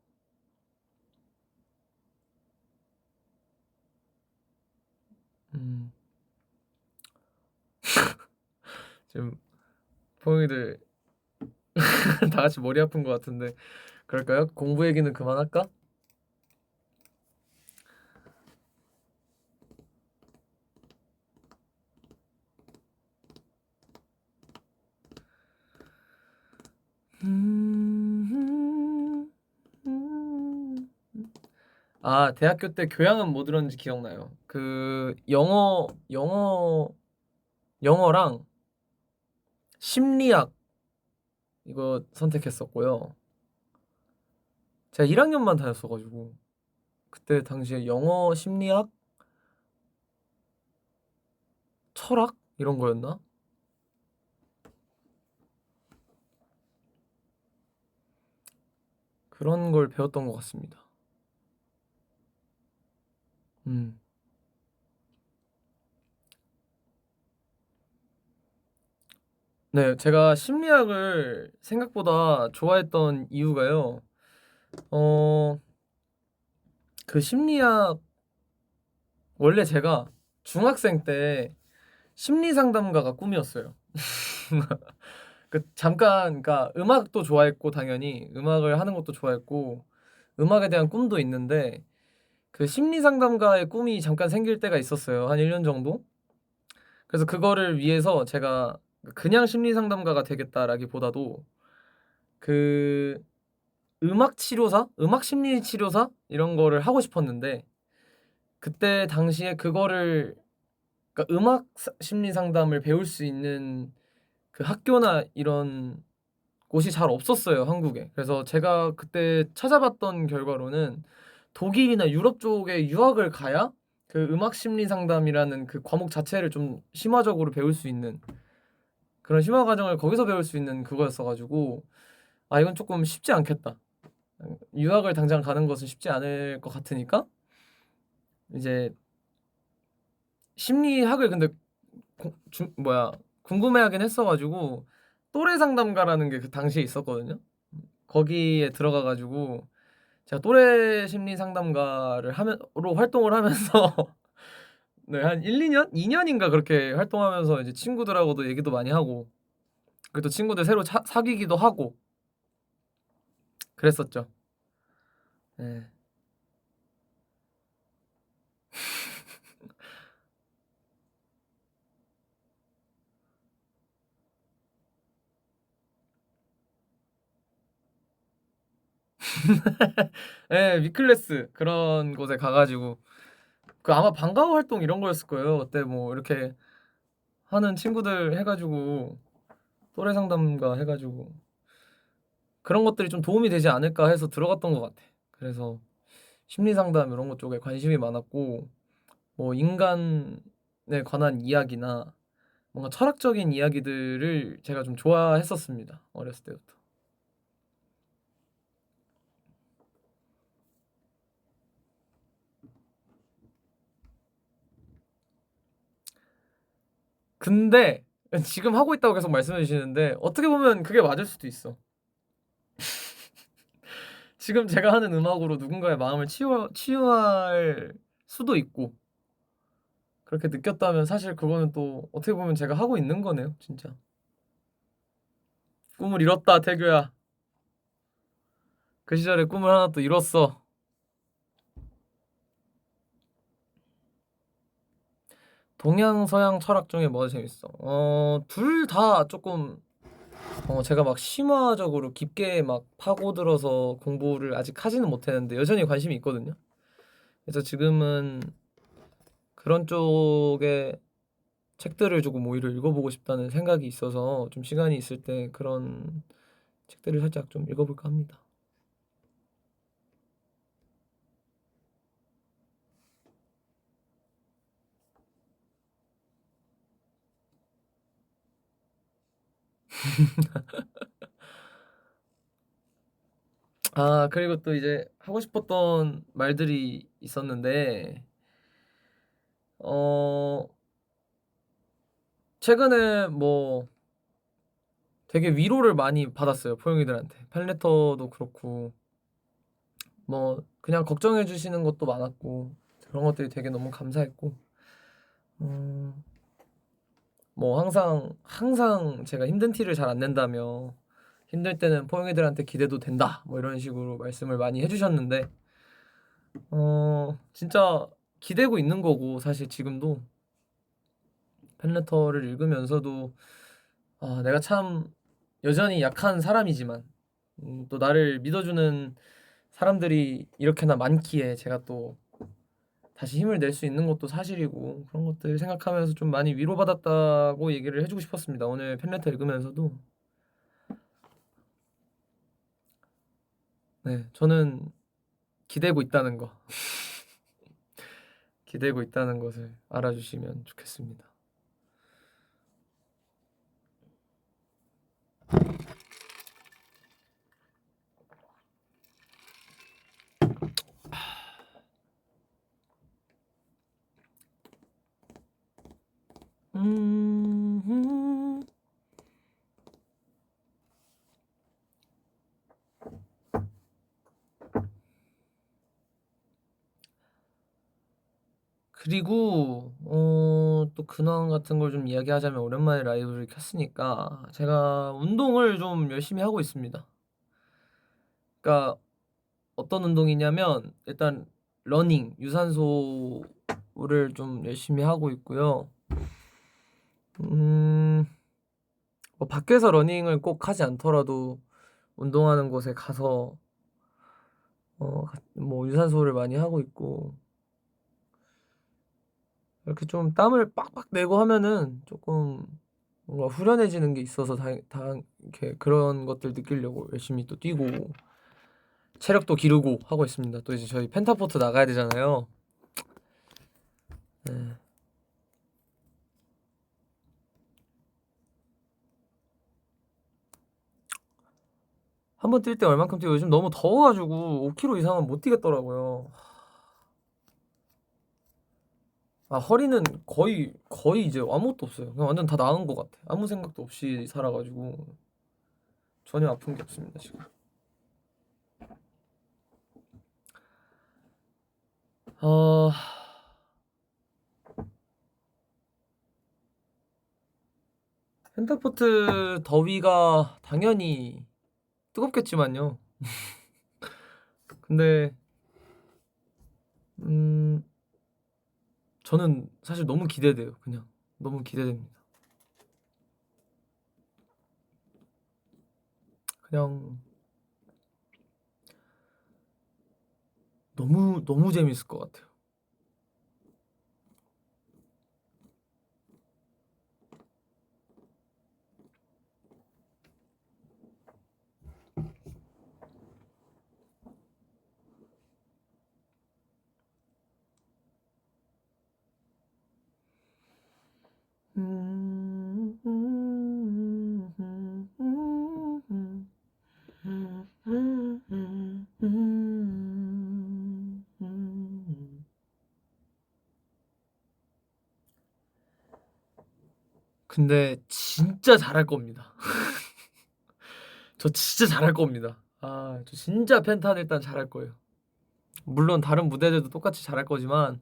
음. 지금 포용이들 다 같이 머리 아픈 것 같은데 그럴까요? 공부 얘기는 그만할까? 대학교 때 교양은 뭐 들었는지 기억나요. 그 영어랑 심리학 이거 선택했었고요. 제가 1학년만 다녔어 가지고 그때 당시에 영어, 심리학, 철학 이런 거였나? 그런 걸 배웠던 것 같습니다. 음. 네, 제가 심리학을 생각보다 좋아했던 이유가요. 어, 그 심리학 원래 제가 중학생 때 심리 상담가가 꿈이었어요. 그 잠깐 그러니까 음악도 좋아했고 당연히 음악을 하는 것도 좋아했고 음악에 대한 꿈도 있는데 그 심리 상담가의 꿈이 잠깐 생길 때가 있었어요. 한 1년 정도? 그래서 그거를 위해서 제가 그냥 심리 상담가가 되겠다라기보다도 그 음악 치료사, 음악 심리 치료사 이런 거를 하고 싶었는데 그때 당시에 그거를 그러니까 음악 심리 상담을 배울 수 있는 그 학교나 이런 곳이 잘 없었어요, 한국에. 그래서 제가 그때 찾아봤던 결과로는 독일이나 유럽 쪽에 유학을 가야 그 음악 심리 상담이라는 그 과목 자체를 좀 심화적으로 배울 수 있는 그런 심화 과정을 거기서 배울 수 있는 그거였어 가지고 이건 조금 쉽지 않겠다. 유학을 당장 가는 것은 쉽지 않을 것 같으니까 이제 심리학을 근데 궁금해하긴 했어 가지고 또래 상담가라는 게 그 당시에 있었거든요. 거기에 들어가 가지고 제가 또래 심리 상담가를 하면로 활동을 하면서 네, 한 1-2년? 2년인가 그렇게 활동하면서 이제 친구들하고도 얘기도 많이 하고 그리고 또 친구들 새로 사귀기도 하고 그랬었죠. 네. 예, 위클래스 그런 곳에 가 가지고 그 아마 방과후 활동 이런 거였을 거예요. 그때 뭐 이렇게 하는 친구들 해 가지고 또래 상담가 해 가지고 그런 것들이 좀 도움이 되지 않을까 해서 들어갔던 것 같아. 그래서 심리 상담 이런 것 쪽에 관심이 많았고 뭐 인간에 관한 이야기나 뭔가 철학적인 이야기들을 제가 좀 좋아했었습니다. 어렸을 때부터. 근데 지금 하고 있다고 계속 말씀해 주시는데 어떻게 보면 그게 맞을 수도 있어. 지금 제가 하는 음악으로 누군가의 마음을 치유할 수도 있고 그렇게 느꼈다면 사실 그거는 또 어떻게 보면 제가 하고 있는 거네요, 진짜. 꿈을 이뤘다, 태규야. 그 시절에 꿈을 하나 또 이뤘어. 동양, 서양 철학 중에 뭐가 재밌어? 둘 다 조금 제가 막 심화적으로 깊게 막 파고들어서 공부를 아직 하지는 못했는데 여전히 관심이 있거든요. 그래서 지금은 그런 쪽의 책들을 조금 오히려 읽어보고 싶다는 생각이 있어서 좀 시간이 있을 때 그런 책들을 살짝 좀 읽어볼까 합니다. 아, 그리고 또 이제 하고 싶었던 말들이 있었는데 어 최근에 뭐 되게 위로를 많이 받았어요, 포용이들한테. 팬레터도 그렇고 뭐 그냥 걱정해 주시는 것도 많았고 그런 것들이 되게 너무 감사했고 음 뭐 항상 제가 힘든 티를 잘 안 낸다며 "힘들 때는 포용이들한테 기대도 된다." 뭐 이런 식으로 말씀을 많이 해 주셨는데 진짜 기대고 있는 거고 사실 지금도 팬레터를 읽으면서도 아 내가 참 여전히 약한 사람이지만 또 나를 믿어주는 사람들이 이렇게나 많기에 제가 또 다시 힘을 낼 수 있는 것도 사실이고 그런 것들 생각하면서 좀 많이 위로받았다고 얘기를 해주고 싶었습니다. 오늘 팬레터 읽으면서도 네 저는 기대고 있다는 거 기대고 있다는 것을 알아주시면 좋겠습니다. 음. 그리고 또 근황 같은 걸 좀 이야기하자면 오랜만에 라이브를 켰으니까 제가 운동을 좀 열심히 하고 있습니다. 그러니까 어떤 운동이냐면 일단 러닝, 유산소를 좀 열심히 하고 있고요. 음, 뭐 밖에서 러닝을 꼭 하지 않더라도 운동하는 곳에 가서 뭐 유산소를 많이 하고 있고 이렇게 좀 땀을 빡빡 내고 하면은 조금 뭔가 후련해지는 게 있어서 이렇게 그런 것들 느끼려고 열심히 또 뛰고 체력도 기르고 하고 있습니다. 또 이제 저희 펜타포트 나가야 되잖아요. 네. 한 번 뛸 때 얼만큼 뛰어요? 요즘 너무 더워가지고 5km 이상은 못 뛰겠더라고요. 아 허리는 거의 이제 아무것도 없어요. 그냥 완전 다 나은 것 같아. 아무 생각도 없이 살아가지고 전혀 아픈 게 없습니다 지금. 어 펜타포트 더위가 당연히 뜨겁겠지만요. 근데 음 저는 사실 너무 기대돼요. 그냥 너무 기대됩니다. 그냥 너무 재밌을 것 같아요. 근데 진짜 잘할 겁니다. 저 진짜 잘할 겁니다. 저 진짜 펜타는 일단 잘할 거예요. 물론 다른 무대들도 똑같이 잘할 거지만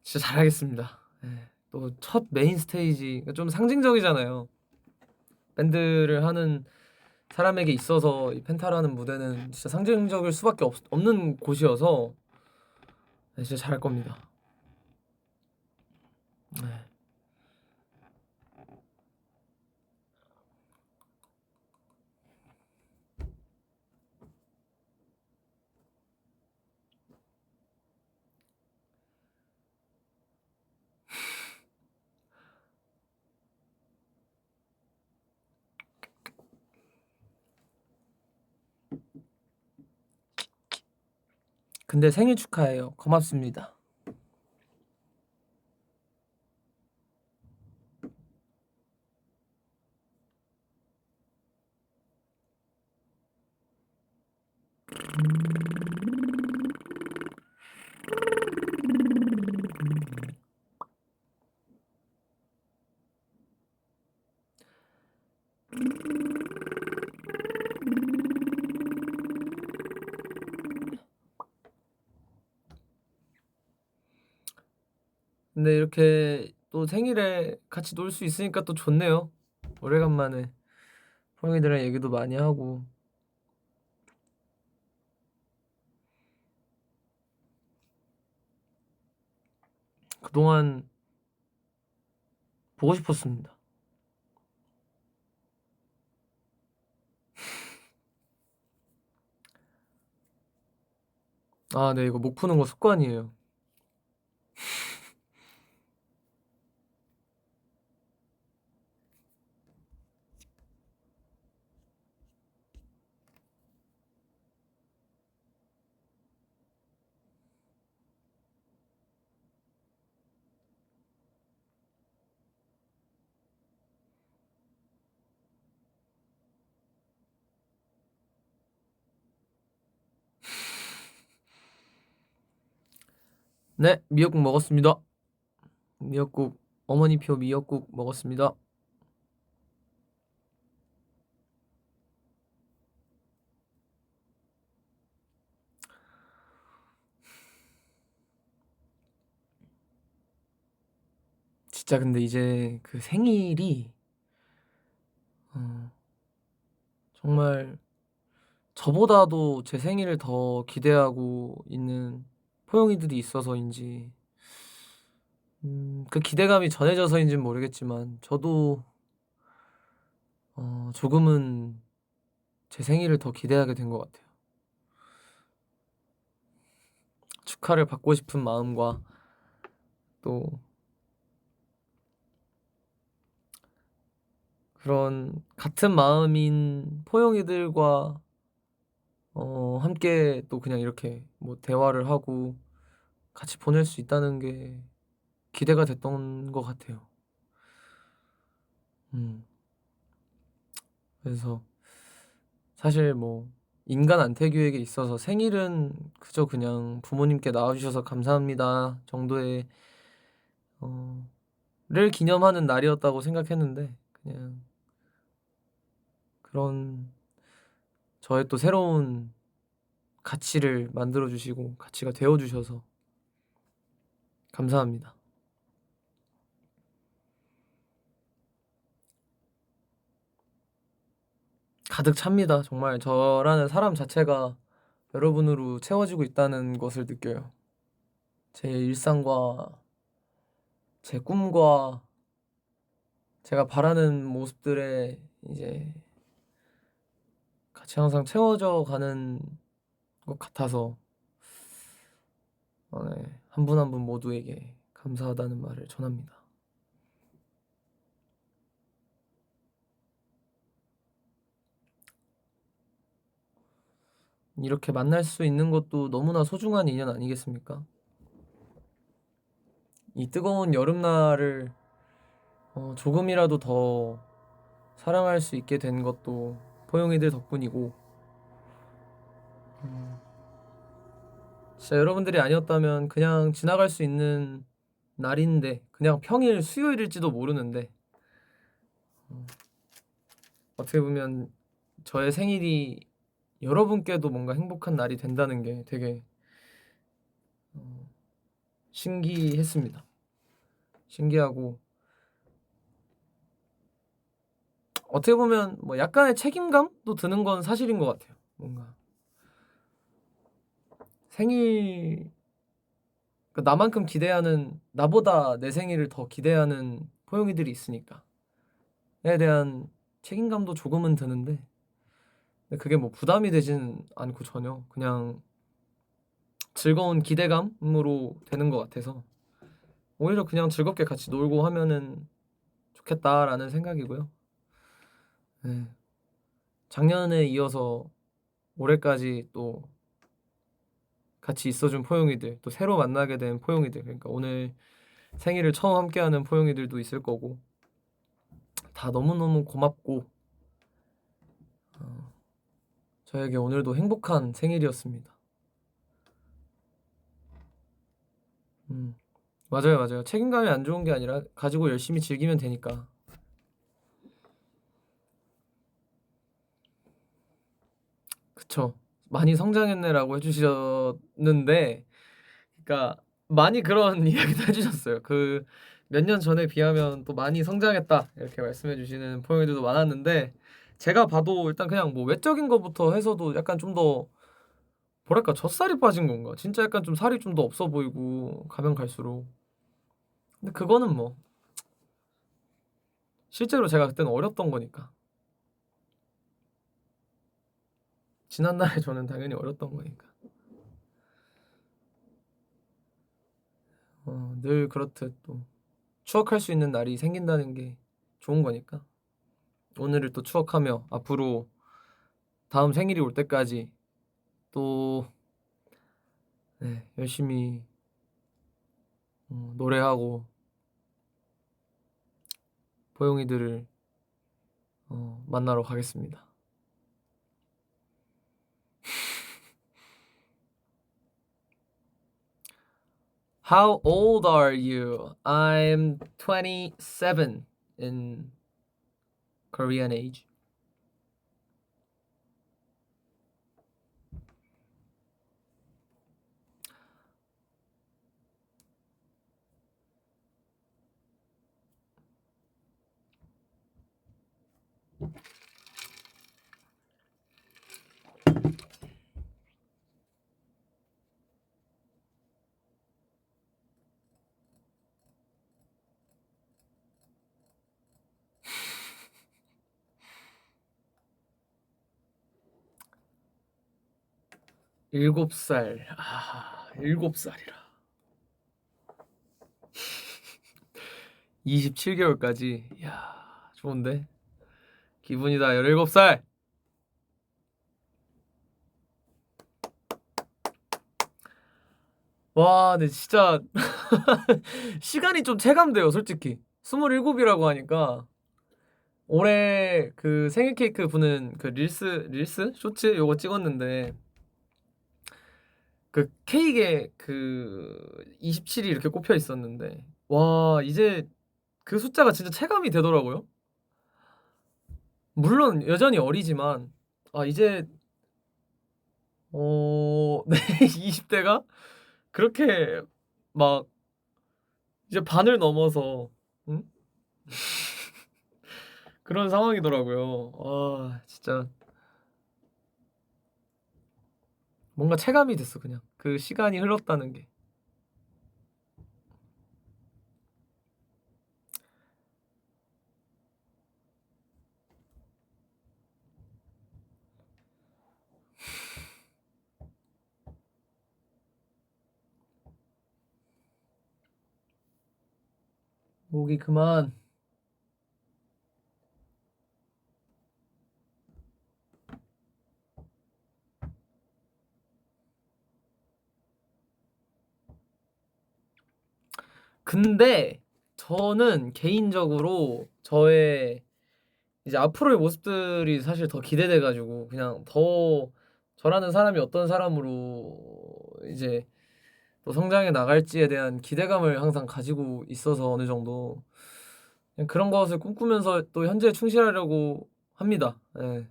진짜 잘하겠습니다. 예. 또 첫 메인 스테이지 좀 상징적이잖아요. 밴드를 하는 사람에게 있어서 이 펜타라는 무대는 진짜 상징적일 수밖에 없는 곳이어서 네, 진짜 잘할 겁니다. 네. 근데 생일 축하해요. 고맙습니다. 근데 이렇게 또 생일에 같이 놀 수 있으니까 또 좋네요. 오래간만에 포용이들이랑 얘기도 많이 하고. 그동안 보고 싶었습니다. 네, 이거 목 푸는 거 습관이에요. 네, 미역국 먹었습니다. 미역국, 어머니표 미역국 먹었습니다. 진짜 근데 이제 그 생일이 정말 저보다도 제 생일을 더 기대하고 있는 포용이들이 있어서인지 그 기대감이 전해져서인지는 모르겠지만 저도 조금은 제 생일을 더 기대하게 된 것 같아요. 축하를 받고 싶은 마음과 또 그런 같은 마음인 포용이들과 함께 또 그냥 이렇게 뭐 대화를 하고 같이 보낼 수 있다는 게 기대가 됐던 것 같아요. 그래서 사실 뭐 인간 안태규에게 있어서 생일은 그저 그냥 부모님께 낳아주셔서 감사합니다 정도의 를 기념하는 날이었다고 생각했는데 그냥 그런 저의 또 새로운 가치를 만들어 주시고 가치가 되어 주셔서 감사합니다. 가득 찹니다. 정말 저라는 사람 자체가 여러분으로 채워지고 있다는 것을 느껴요. 제 일상과 제 꿈과 제가 바라는 모습들에 이제 같이 항상 채워져 가는 것 같아서 네, 한 분 한 분 모두에게 감사하다는 말을 전합니다. 이렇게 만날 수 있는 것도 너무나 소중한 인연 아니겠습니까? 이 뜨거운 여름날을 조금이라도 더 사랑할 수 있게 된 것도 포용이들 덕분이고, 진짜 여러분들이 아니었다면 그냥 지나갈 수 있는 날인데, 그냥 평일 수요일일지도 모르는데, 어떻게 보면 저의 생일이 여러분께도 뭔가 행복한 날이 된다는 게 되게 신기했습니다. 신기하고, 어떻게 보면 뭐 약간의 책임감도 드는 건 사실인 것 같아요. 뭔가 생일, 그러니까 나만큼 기대하는, 나보다 내 생일을 더 기대하는 포용이들이 있으니까 에 대한 책임감도 조금은 드는데, 근데 그게 뭐 부담이 되진 않고 전혀 그냥 즐거운 기대감으로 되는 것 같아서 오히려 그냥 즐겁게 같이 놀고 하면은 좋겠다라는 생각이고요. 네. 작년에 이어서 올해까지 또 같이 있어준 포용이들, 또 새로 만나게 된 포용이들, 그러니까 오늘 생일을 처음 함께하는 포용이들도 있을 거고, 다 너무너무 고맙고, 저에게 오늘도 행복한 생일이었습니다. 맞아요, 맞아요. 책임감이 안 좋은 게 아니라 가지고 열심히 즐기면 되니까. 그쵸. 많이 성장했네라고 해주셨는데, 그러니까 많이 그런 이야기도 해주셨어요. 그 몇 년 전에 비하면 또 많이 성장했다 이렇게 말씀해주시는 포용이들도 많았는데, 제가 봐도 일단 그냥 뭐 외적인 것부터 해서도 약간 좀 더 뭐랄까 젖살이 빠진 건가? 진짜 약간 좀 살이 좀 더 없어 보이고 가면 갈수록. 근데 그거는 뭐 실제로 제가 그때는 어렸던 거니까. 지난날에 저는 당연히 어렸던 거니까. 늘 그렇듯 또 추억할 수 있는 날이 생긴다는 게 좋은 거니까. 오늘을 또 추억하며 앞으로 다음 생일이 올 때까지 또 열심히 노래하고 포용이들을 만나러 가겠습니다. How old are you? I'm 27 in Korean age. 일곱 살. 7살이라. 27개월까지. 이야, 좋은데? 기분이다. 17살. 와, 근데 진짜 시간이 좀 체감돼요, 솔직히. 27이라고 하니까 올해 그 생일 케이크 부는 그 릴스 쇼츠 요거 찍었는데, 그 케이크에 그 27이 이렇게 꼽혀 있었는데, 와, 이제 그 숫자가 진짜 체감이 되더라고요. 물론 여전히 어리지만 이제 내 20대가 그렇게 막 이제 반을 넘어서 응? 그런 상황이더라고요. 진짜 뭔가 체감이 됐어, 그냥 그 시간이 흘렀다는 게. 목이 그만. 근데 저는 개인적으로 저의 이제 앞으로의 모습들이 사실 더 기대돼 가지고 그냥 더 저라는 사람이 어떤 사람으로 이제 또 성장해 나갈지에 대한 기대감을 항상 가지고 있어서 어느 정도 그냥 그런 것을 꿈꾸면서 또 현재에 충실하려고 합니다. 예.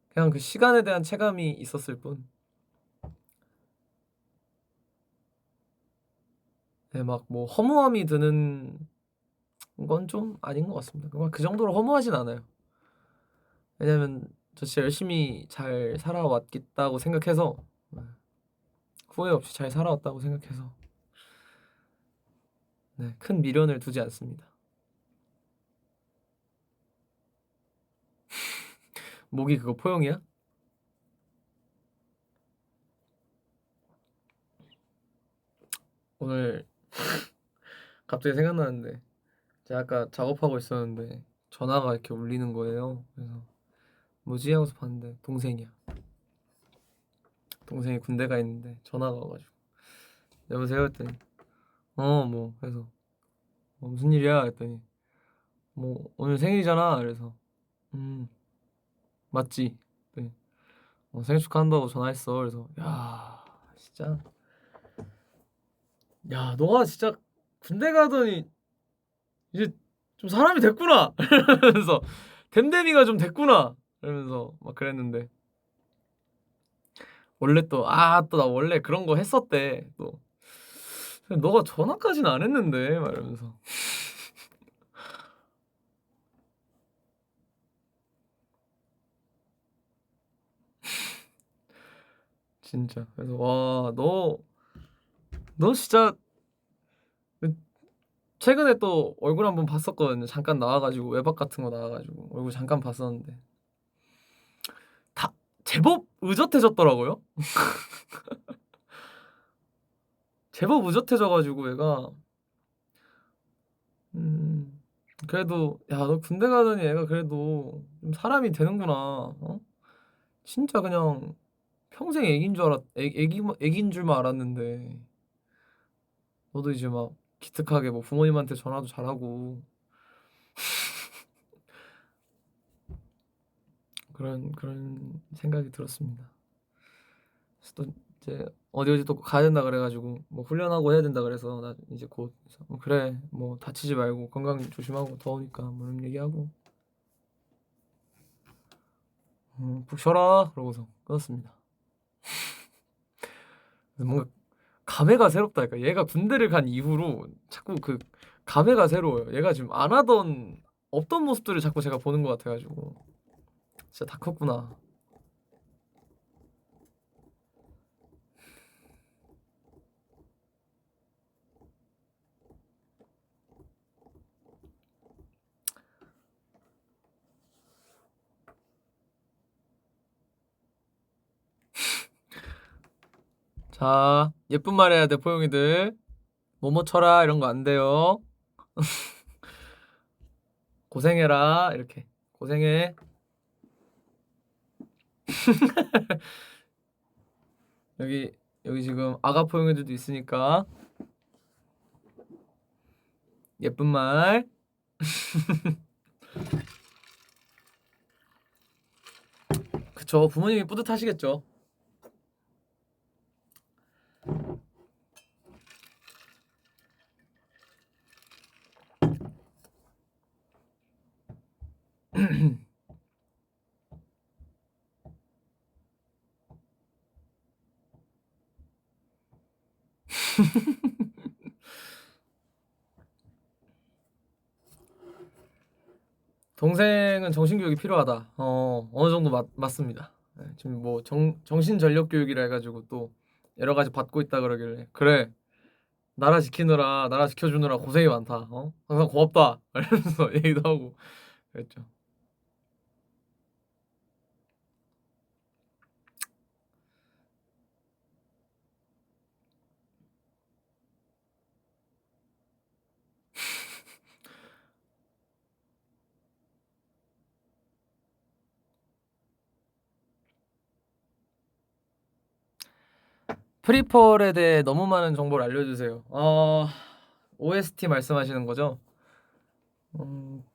그냥 그 시간에 대한 체감이 있었을 뿐. 예, 막 뭐 허무함이 드는 건 좀 아닌 것 같습니다. 그냥 그 정도로 허무하진 않아요. 왜냐면 저 진짜 열심히 잘 살아왔겠다고 생각해서 후회 없이 잘 살아왔다고 생각해서 네, 큰 미련을 두지 않습니다. 목이 그거 포용이야? 오늘 갑자기 생각나는데 제가 아까 작업하고 있었는데 전화가 이렇게 울리는 거예요. 그래서 뭐지 하고서 봤는데 동생이야. 동생이 군대 가 있는데 전화가 와가지고 여보세요 했더니 뭐 그래서 무슨 일이야 했더니 뭐 오늘 생일이잖아. 그래서 맞지? 네. 생일 축하한다고 전화했어. 그래서 야 진짜 야 너가 진짜 군대 가더니 이제 좀 사람이 됐구나. 이러면서 됨됨이가 좀 됐구나. 이러면서 막 그랬는데 원래 또 또 나 원래 그런 거 했었대. 또 너가 전화까지는 안 했는데 막 이러면서 진짜 그래서 와 너 진짜 최근에 또 얼굴 한번 봤었거든요. 잠깐 나와가지고 외박 같은 거 나와가지고 얼굴 잠깐 봤었는데 다 제법 의젓해졌더라고요. 제법 의젓해져가지고 얘가 그래도 야 너 군대 가더니 애가 그래도 좀 사람이 되는구나. 진짜 그냥 평생 애기인 줄 애기인 줄만 알았는데 너도 이제 막 기특하게 뭐 부모님한테 전화도 잘하고 그런 생각이 들었습니다. 그래서 또 이제 어디 또 가야 된다 그래가지고 뭐 훈련하고 해야 된다 그래서 나 이제 곧 그래 뭐 다치지 말고 건강 조심하고 더우니까 뭐 이런 얘기하고 푹 쉬어라 그러고서 끊었습니다. 뭔가 감회가 새롭다니까. 얘가 군대를 간 이후로 자꾸 그 감회가 새로워요. 얘가 지금 안 하던 없던 모습들을 자꾸 제가 보는 것 같아가지고 진짜 다 컸구나. 자, 예쁜 말 해야 돼, 포용이들. 뭐뭐 쳐라 이런 거 안 돼요. 고생해라 이렇게 고생해. 여기 지금 아가 포용이들도 있으니까 예쁜 말. 그쵸, 부모님이 뿌듯하시겠죠. 동생은 정신교육이 필요하다. 어느 정도 맞습니다. 네, 지금 뭐 정신전력 교육이라 해가지고 또 여러 가지 받고 있다 그러길래 그래 나라 지켜주느라 고생이 많다. 항상 고맙다. 이러면서 얘기도 하고 그랬죠. 프리퀄에 대해 너무 많은 정보를 알려주세요. OST 말씀하시는 거죠?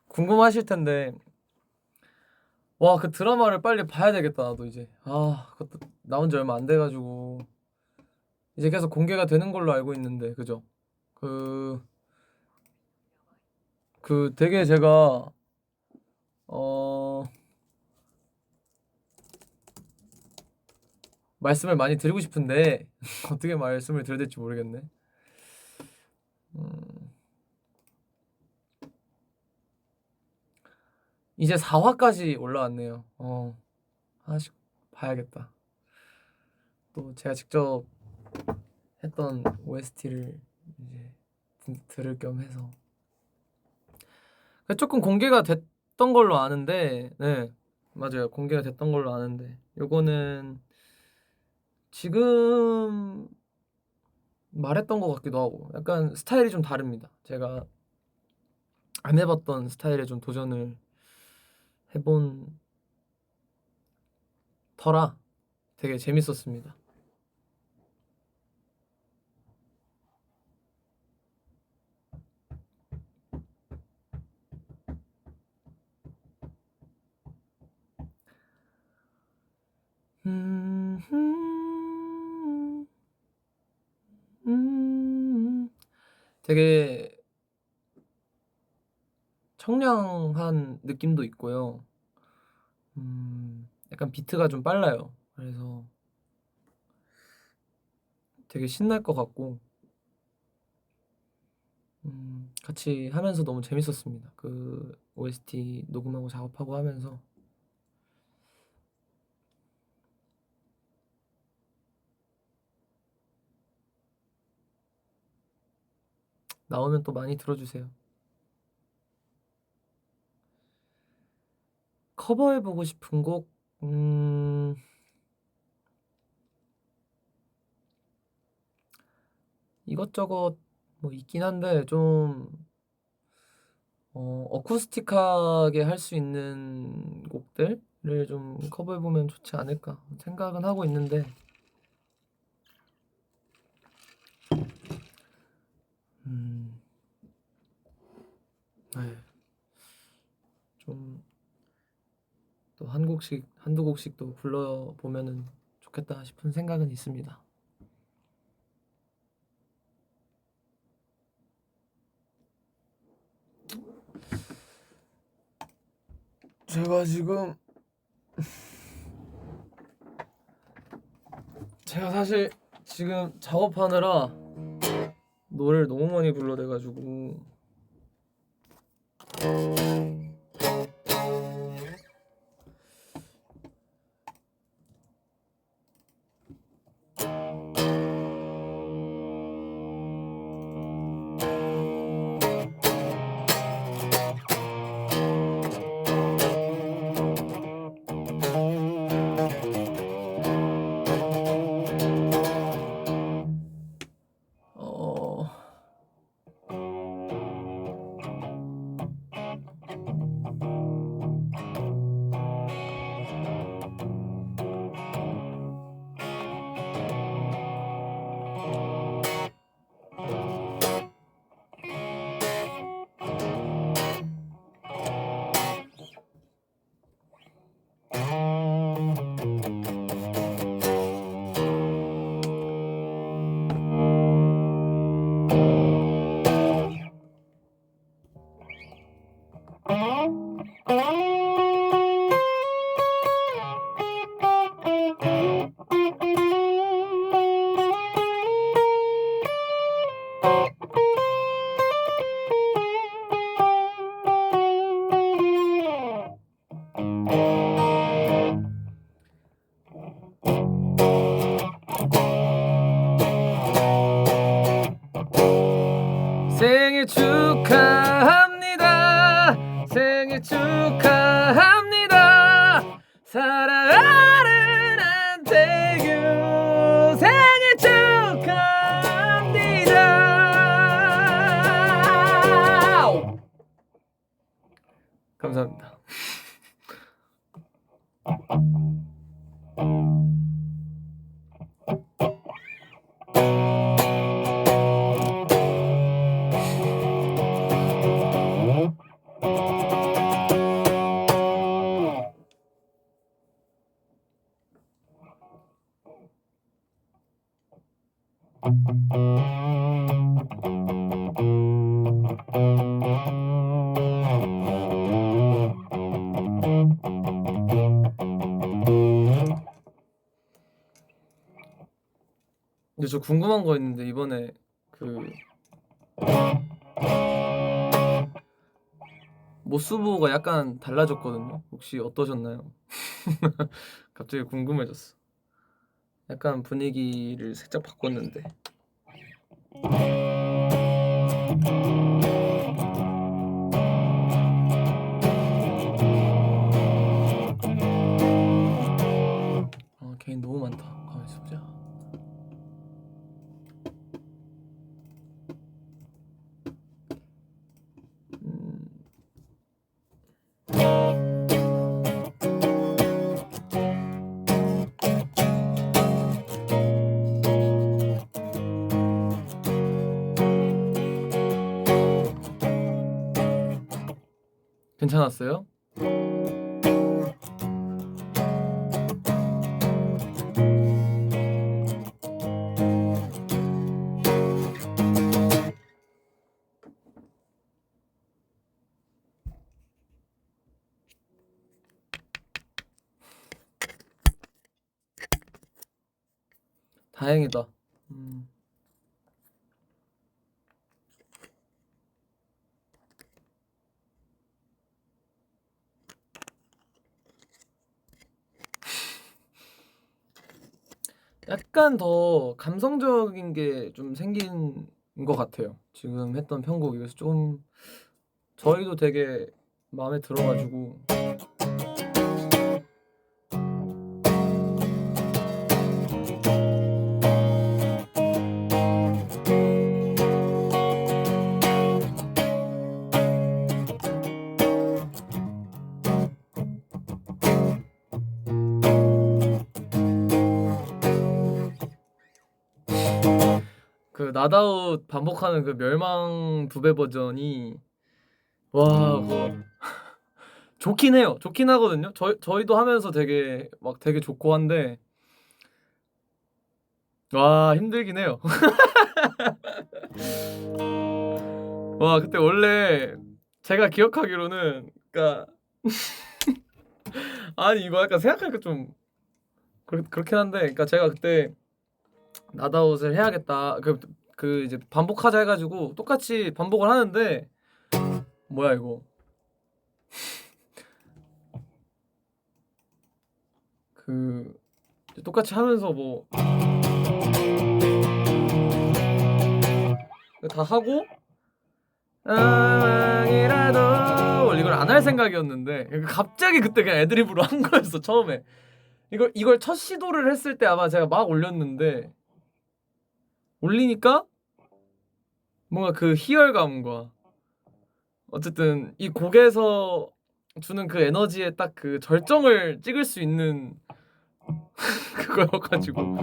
궁금하실 텐데 와, 그 드라마를 빨리 봐야 되겠다. 나도 이제 그것도 나온 지 얼마 안 돼 가지고 이제 계속 공개가 되는 걸로 알고 있는데, 그죠? 그 되게 제가 말씀을 많이 드리고 싶은데 어떻게 말씀을 드려야 될지 모르겠네. 이제 4화까지 올라왔네요. 하나씩 봐야겠다. 또 제가 직접 했던 OST를 이제 들을 겸 해서 조금 공개가 됐던 걸로 아는데, 네, 맞아요. 공개가 됐던 걸로 아는데 요거는 지금 말했던 것 같기도 하고 약간 스타일이 좀 다릅니다. 제가 안 해봤던 스타일에 좀 도전을 해본 터라 되게 재밌었습니다. 되게 청량한 느낌도 있고요. 약간 비트가 좀 빨라요. 그래서 되게 신날 것 같고 같이 하면서 너무 재밌었습니다. 그 OST 녹음하고 작업하고 하면서 나오면 또 많이 들어주세요. 커버해보고 싶은 곡 이것저것 뭐 있긴 한데 좀 어쿠스틱하게 할 수 있는 곡들을 좀 커버해보면 좋지 않을까 생각은 하고 있는데 네. 좀 또 한두 곡씩 또 불러보면은 좋겠다 싶은 생각은 있습니다. 제가 지금 제가 사실 지금 작업하느라 노래를 너무 많이 불러대가지고 생일 축하합니다. 생일 축하합니다. 사랑하는 안태규 생일 축하합니다. 감사합니다. 근데 저 궁금한 거 있는데 이번에 그 모스부가 약간 달라졌거든요. 혹시 어떠셨나요? 갑자기 궁금해졌어. 약간 분위기를 살짝 바꿨는데. 아, 개인 너무 많다. 가만히 있어 보자. 괜찮았어요? 다행이다. 약간 더 감성적인 게 좀 생긴 것 같아요. 지금 했던 편곡 이어서 좀 저희도 되게 마음에 들어가지고. 그 나다웃 반복하는 그 멸망 두 배 버전이 와 그거 좋긴 해요. 좋긴 하거든요. 저희도 하면서 되게 막 되게 좋고 한데 와 힘들긴 해요. 와 그때 원래 제가 기억하기로는 그러니까 아니 이거 약간 생각하니까 좀 그렇긴 한데 그러니까 제가 그때 나다웃을 해야겠다 그 이제 반복하자 해가지고 똑같이 반복을 하는데 뭐야 이거 그 똑같이 하면서 뭐 다 하고 이라도 이걸 안 할 생각이었는데 갑자기 그때 그냥 애드립으로 한 거였어 처음에. 이걸 첫 시도를 했을 때 아마 제가 막 올렸는데 올리니까 뭔가 그 희열감과 어쨌든 이 곡에서 주는 그 에너지에 딱 그 절정을 찍을 수 있는 그거여가지고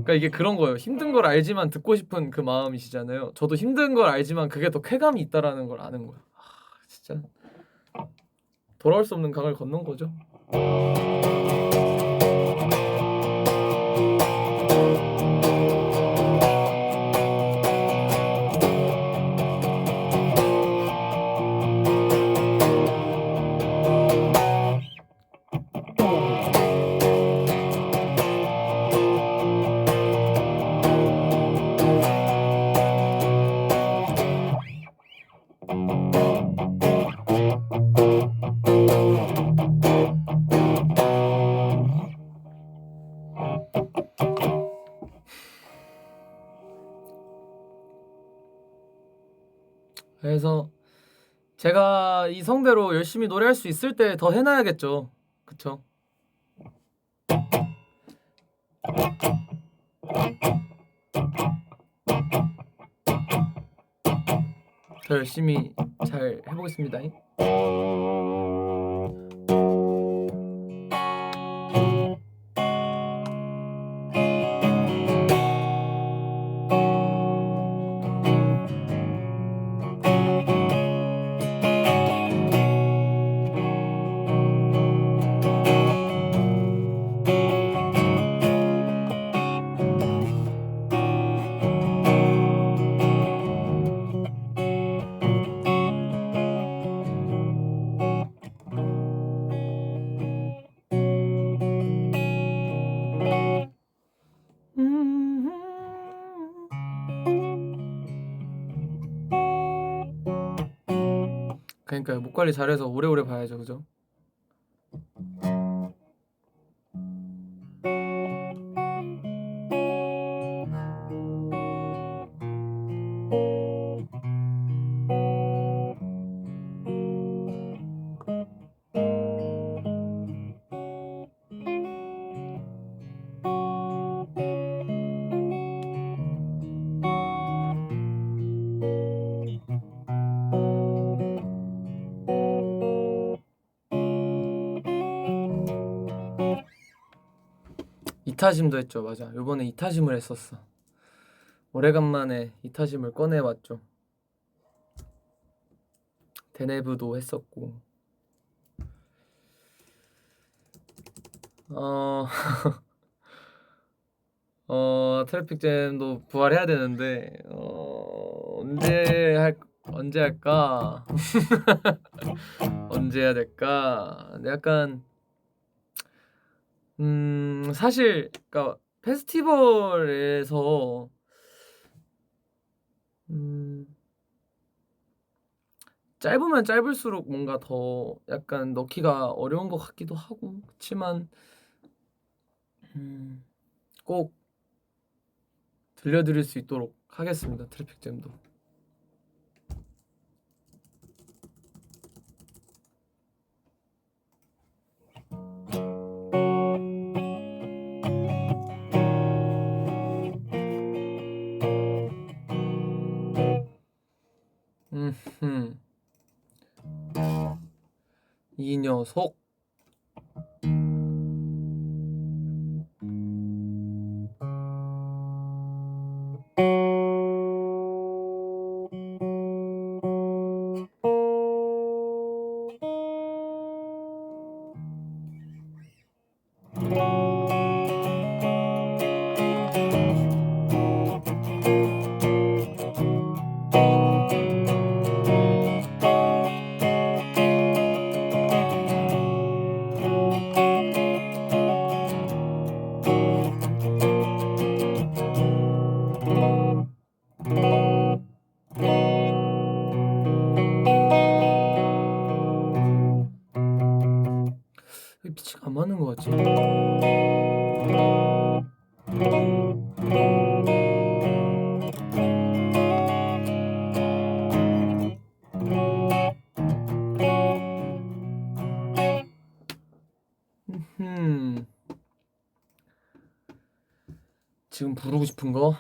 그러니까 이게 그런 거예요. 힘든 걸 알지만 듣고 싶은 그 마음이시잖아요. 저도 힘든 걸 알지만 그게 더 쾌감이 있다라는 걸 아는 거야. 진짜 돌아올 수 없는 강을 건넌 거죠. 그래서 제가 이 성대로 열심히 노래할 수 있을 때 더 해놔야겠죠. 그쵸? 더 열심히 잘 해보겠습니다. 그러니까요. 목 관리 잘해서 오래오래 봐야죠, 그죠? 이타심도 했죠. 맞아. 요번에 이타심을 했었어. 오래간만에 이타심을 꺼내봤죠. 데네브도 했었고. 트래픽잼도 부활해야 되는데 언제 할까? 언제 해야 될까? 근데 약간 사실 그러니까 페스티벌에서 짧으면 짧을수록 뭔가 더 약간 넣기가 어려운 것 같기도 하고 그치만 꼭 들려드릴 수 있도록 하겠습니다. 트래픽잼도. 이 녀석. 왜 피치가 안 맞는 것 같지? 지금 부르고 싶은 거?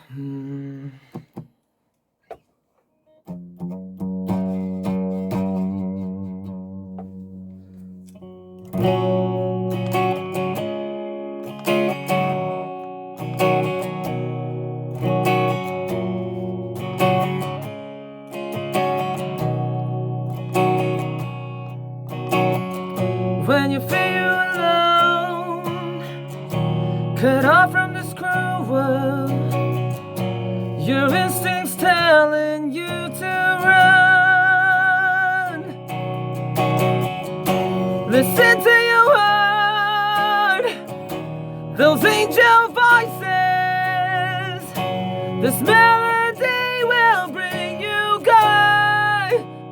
When you feel alone, cut off from this cruel world, your instincts telling you to run. Listen to your heart, those angel voices. This melody will bring you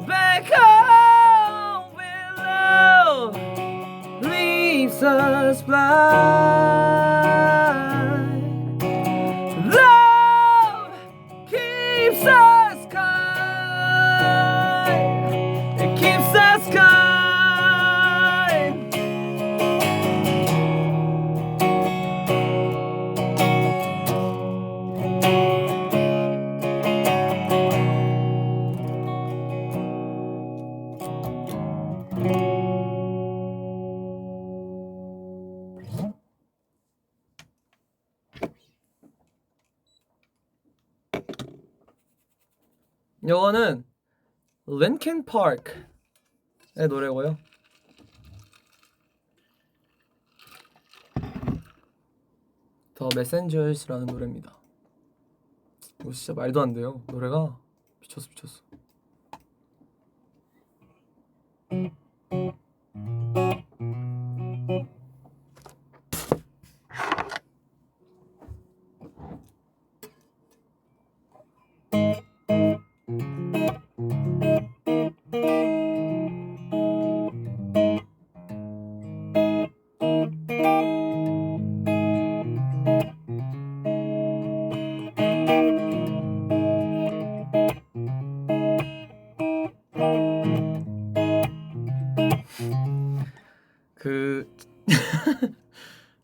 back home with love. Leaves us blind. Love keeps us kind. It keeps us kind. 이거는 린킨 파크의 노래고요. 더 메센저스라는 노래입니다. 이거 진짜 말도 안 돼요. 노래가 미쳤어.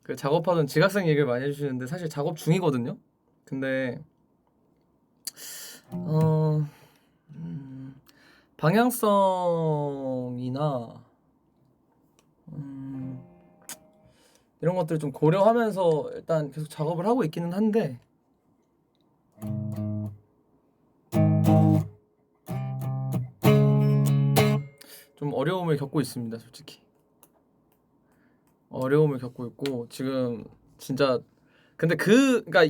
그 작업하던 지각생 얘기를 많이 해주시는데 사실 작업 중이거든요. 근데 방향성이나 이런 것들을 좀 고려하면서 일단 계속 작업을 하고 있기는 한데 좀 어려움을 겪고 있습니다, 솔직히. 어려움을 겪고 있고 지금 진짜 근데 그러니까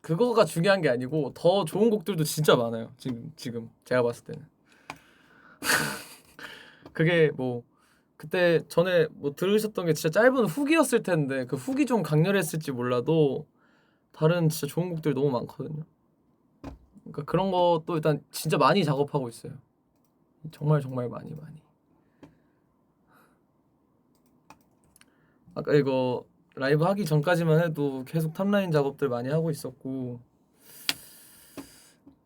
그거가 중요한 게 아니고 더 좋은 곡들도 진짜 많아요. 지금 제가 봤을 때는. 그게 뭐 그때 전에 뭐 들으셨던 게 진짜 짧은 후기였을 텐데 그 후기 좀 강렬했을지 몰라도 다른 진짜 좋은 곡들이 너무 많거든요. 그러니까 그런 것도 일단 진짜 많이 작업하고 있어요. 정말 많이. 아까 이거 라이브 하기 전까지만 해도 계속 탑라인 작업들 많이 하고 있었고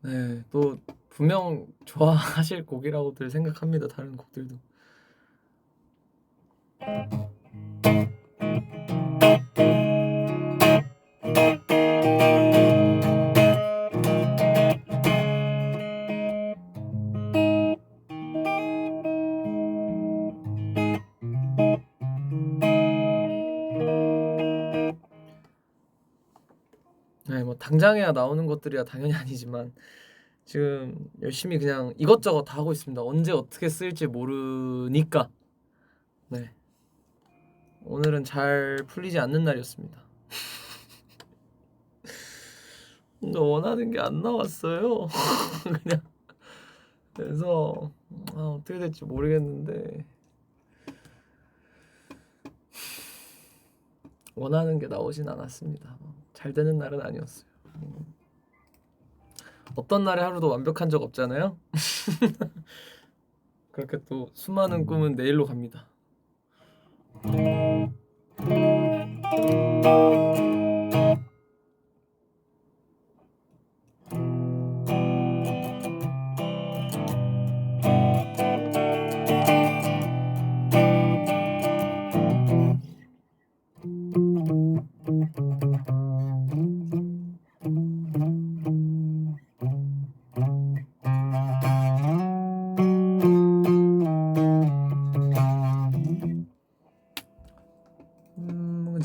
네, 또 분명 좋아하실 곡이라고들 생각합니다. 다른 곡들도. 네, 뭐 당장에야 나오는 것들이야 당연히 아니지만 지금 열심히 그냥 이것저것 다 하고 있습니다. 언제 어떻게 쓸지 모르니까. 네. 오늘은 잘 풀리지 않는 날이었습니다. 뭔가 원하는 게 안 나왔어요. 그냥 그래서 어떻게 될지 모르겠는데 원하는 게 나오진 않았습니다. 잘 되는 날은 아니었어요. 어떤 날에 하루도 완벽한 적 없잖아요. 그렇게 또 수많은 꿈은 내일로 갑니다.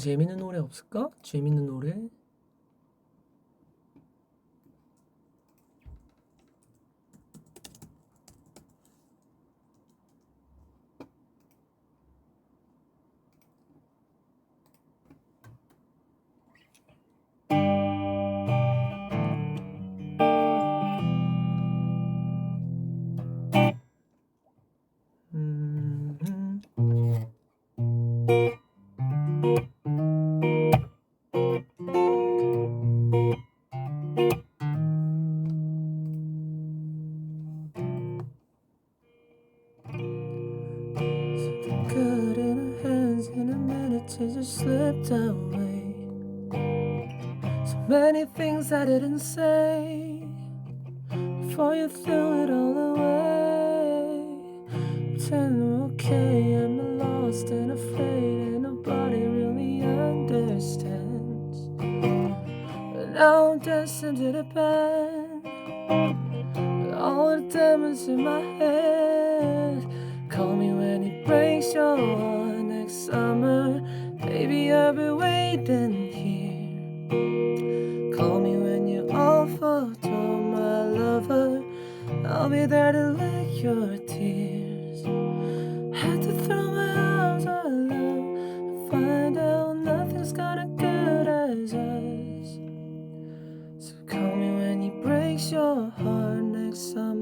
재밌는 노래 없을까? 재밌는 노래? Good in her hands in a minute it just slipped away. So many things I didn't say before you threw it all away. Pretend we're okay, I'm lost and afraid and nobody really understands. But now I'm dancing to the band with all the diamonds in my head. Call me when it breaks your heart next summer. Baby, I'll be waiting here. Call me when you offer to my lover. I'll be there to lick your tears. Had to throw my arms around and find out nothing's gonna good as us. So call me when he breaks your heart next summer.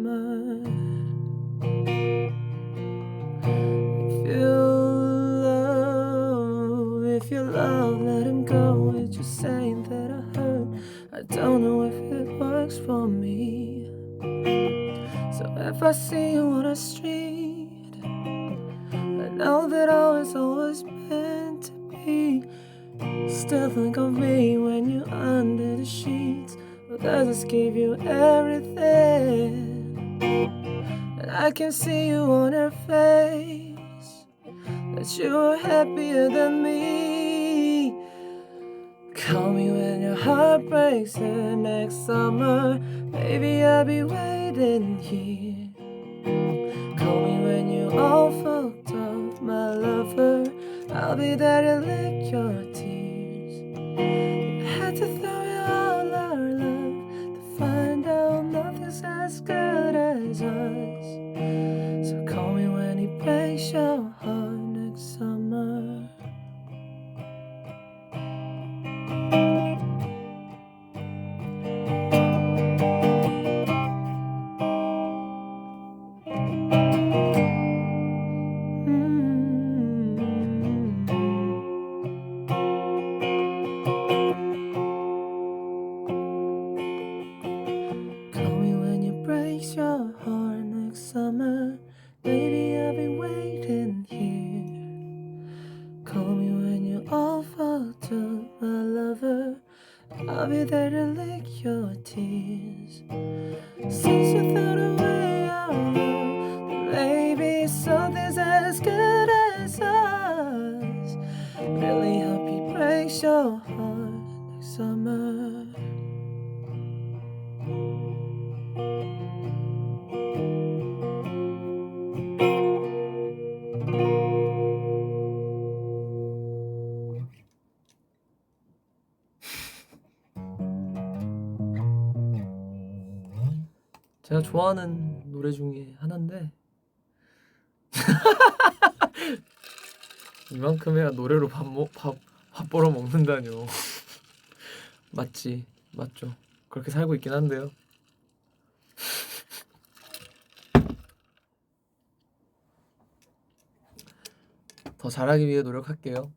If you love, let him go. It's just saying that I hurt. I don't know if it works for me. So if I see you on the street, I know that all is always meant to be. Still think of me when you're under the sheets, because I just give you everything. And I can see you on her face that you're happier than me. Call me when your heart breaks and next summer, baby, I'll be waiting here. Call me when you're all fucked up, my lover, I'll be there to lick your tears. You had to throw it all our love to find out nothing's as good as us. So call me when he breaks your heart next summer. Call me when you breaks your heart next summer, baby, I'll be waiting here. Call me when you're all fucked up, my lover, I'll be there to lick your tears. Since you threw away our love, maybe something's as good as us. Really hope he breaks your heart next summer. 제가 좋아하는 노래 중에 하나인데 이만큼 해야 노래로 밥 벌어 먹는다뇨. 맞지, 맞죠. 그렇게 살고 있긴 한데요. 더 잘하기 위해 노력할게요.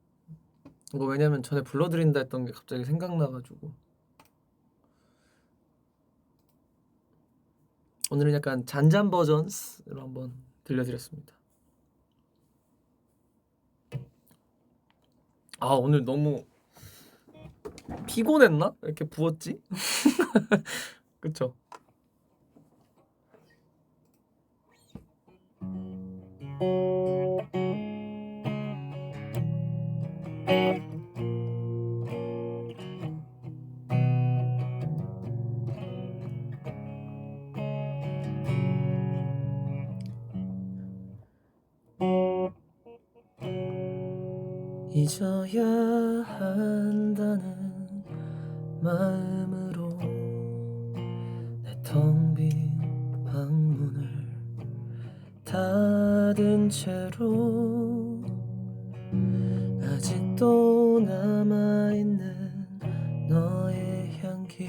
이거 왜냐면 전에 불러드린다 했던 게 갑자기 생각나가지고. 오늘은 약간 잔잔 버전으로 한번 들려드렸습니다. 아, 오늘 너무 피곤했나? 왜 이렇게 부었지? 그쵸? 잊어야 한다는 마음으로 내 텅 빈 방문을 닫은 채로 아직도 남아있는 너의 향기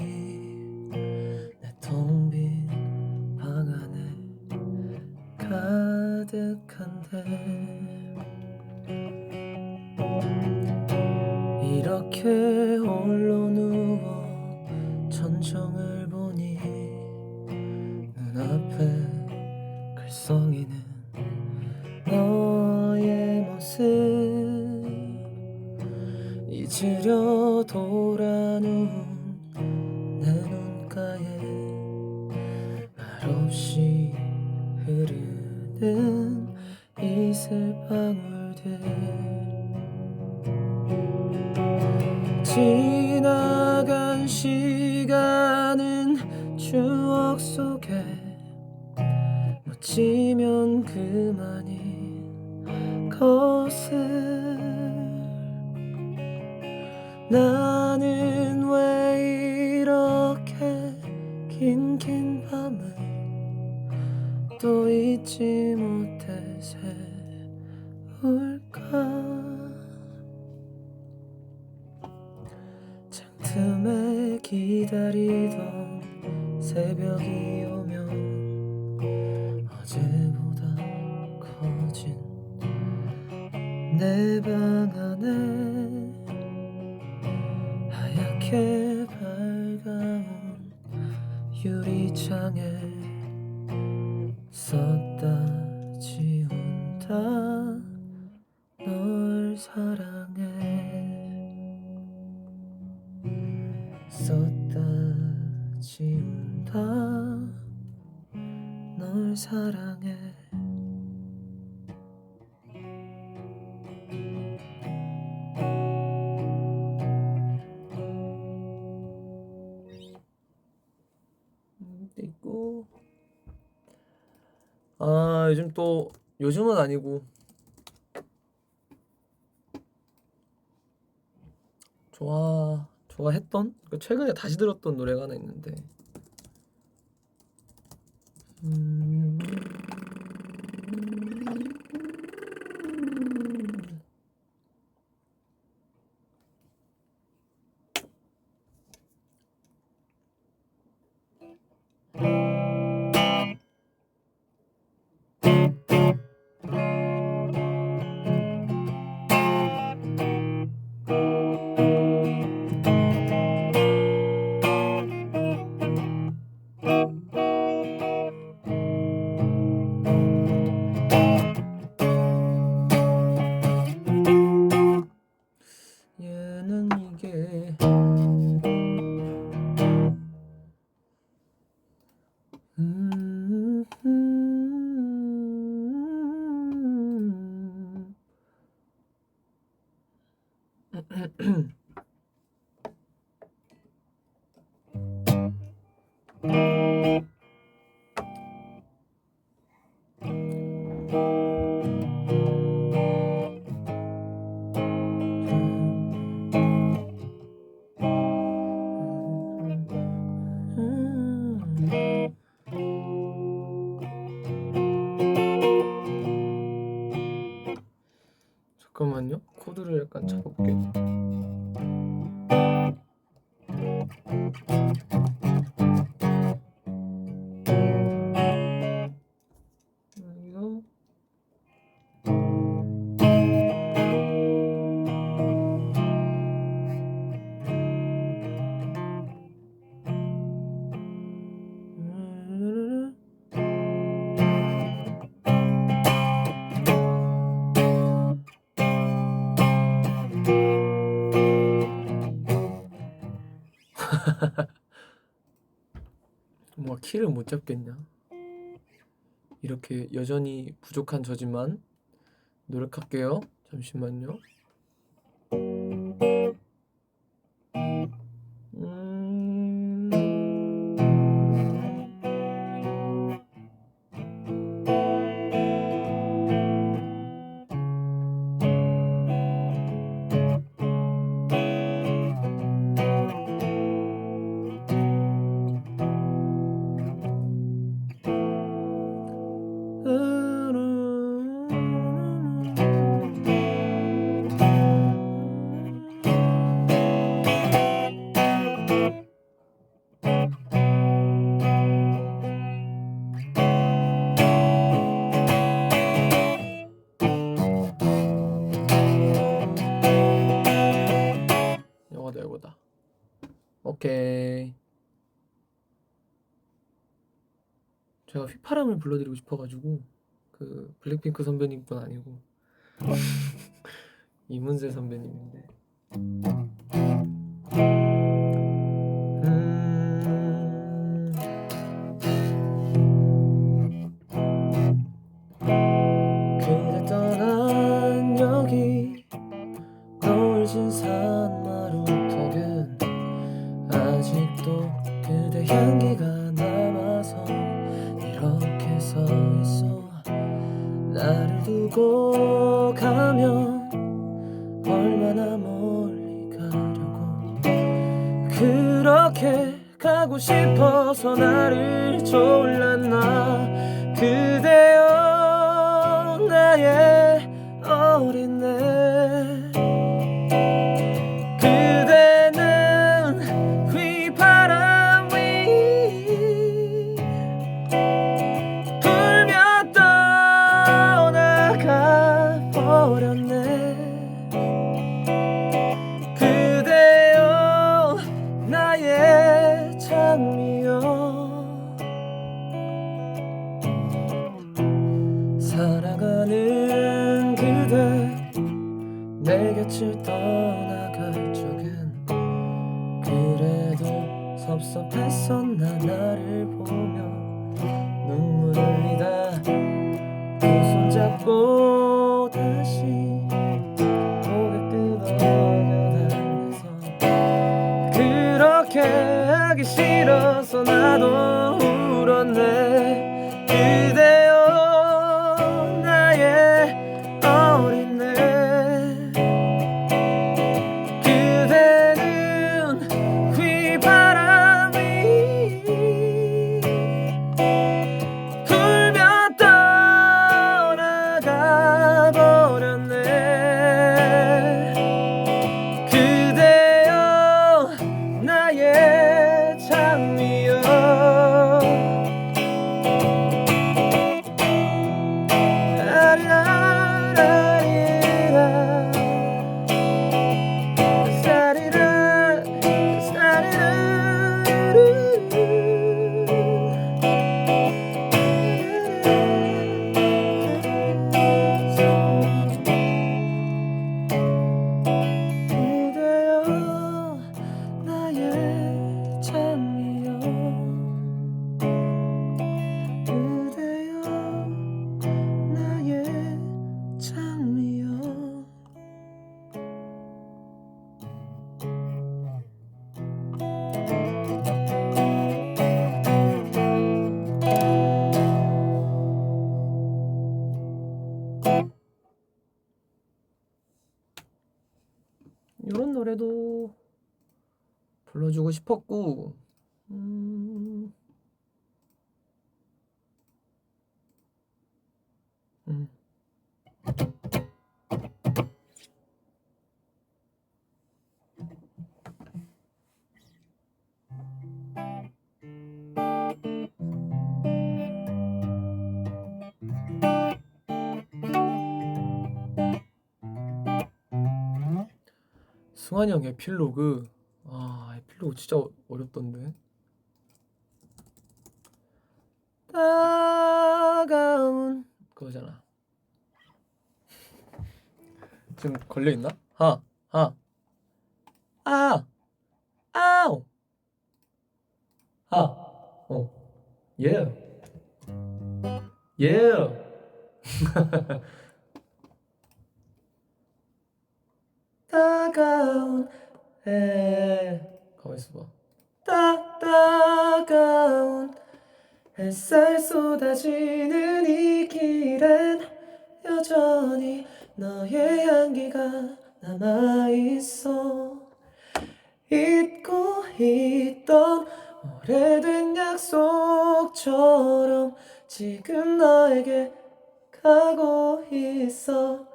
내 텅 빈 방 안에 가득한데 이렇게 홀로 누워 천정을 보니 눈앞에 글썽이는 너의 모습 잊으려 돌아 누운 내 눈가에 말없이 흐르는 이슬방울들 지나간 시간은 추억 속에 묻히면 그만인 것을 나는 왜 이렇게 긴 밤을 또 잊지 못해 새울까 틈에 기다리던 새벽이 오면 어제보다 커진 내 방 안에 하얗게 밝아온 유리창에 썼다 지운다 널 사랑해 썼다 지운다 널 사랑해 요즘은 아니고 좋아했던 최근에 다시 들었던 노래가 하나 있는데 얘는 이게 잠깐만요. 코드를 약간 잡아볼게요. 여기서 뭔가 키를 못 잡겠냐? 이렇게 여전히 부족한 저지만 노력할게요. 잠시만요. 이거다. 오케이. 제가 휘파람을 불러드리고 싶어가지고 그 블랙핑크 선배님뿐 아니고 이문세 선배님인데. 그대 떠난 여기 거울진 산마루턱은 아직도 그대 향기가 남아서 이렇게 서 있어. 나를 두고 가면 얼마나 멀리 가려고. 그렇게 가고 싶어서 나를 졸랐나. 그대여 나의 어린애. 그대는 휘바람 위 불며 떠나가 버렸네. 그대여 나의 장미여. 사랑하는 그대 내 곁을 떠나갈 적은 그래도 섭섭했었나. 나를 보며 눈물 흘리다 두 손잡고 다시 고개 끄덕여 달래서. 그렇게 하기 싫어서 나도 울었네. 그대여 요런 노래도 불러주고 싶었고 승환이 형 에필로그. 아, 에필로그 진짜 어렵던데. 따가운 그거잖아. 지금 걸려있나? 하 아우 예 따가운 가만 있어봐. 따가운 햇살 쏟아지는 이 길엔 여전히 너의 향기가 남아있어. 잊고 있던 오래된 약속처럼 지금 너에게 가고 있어.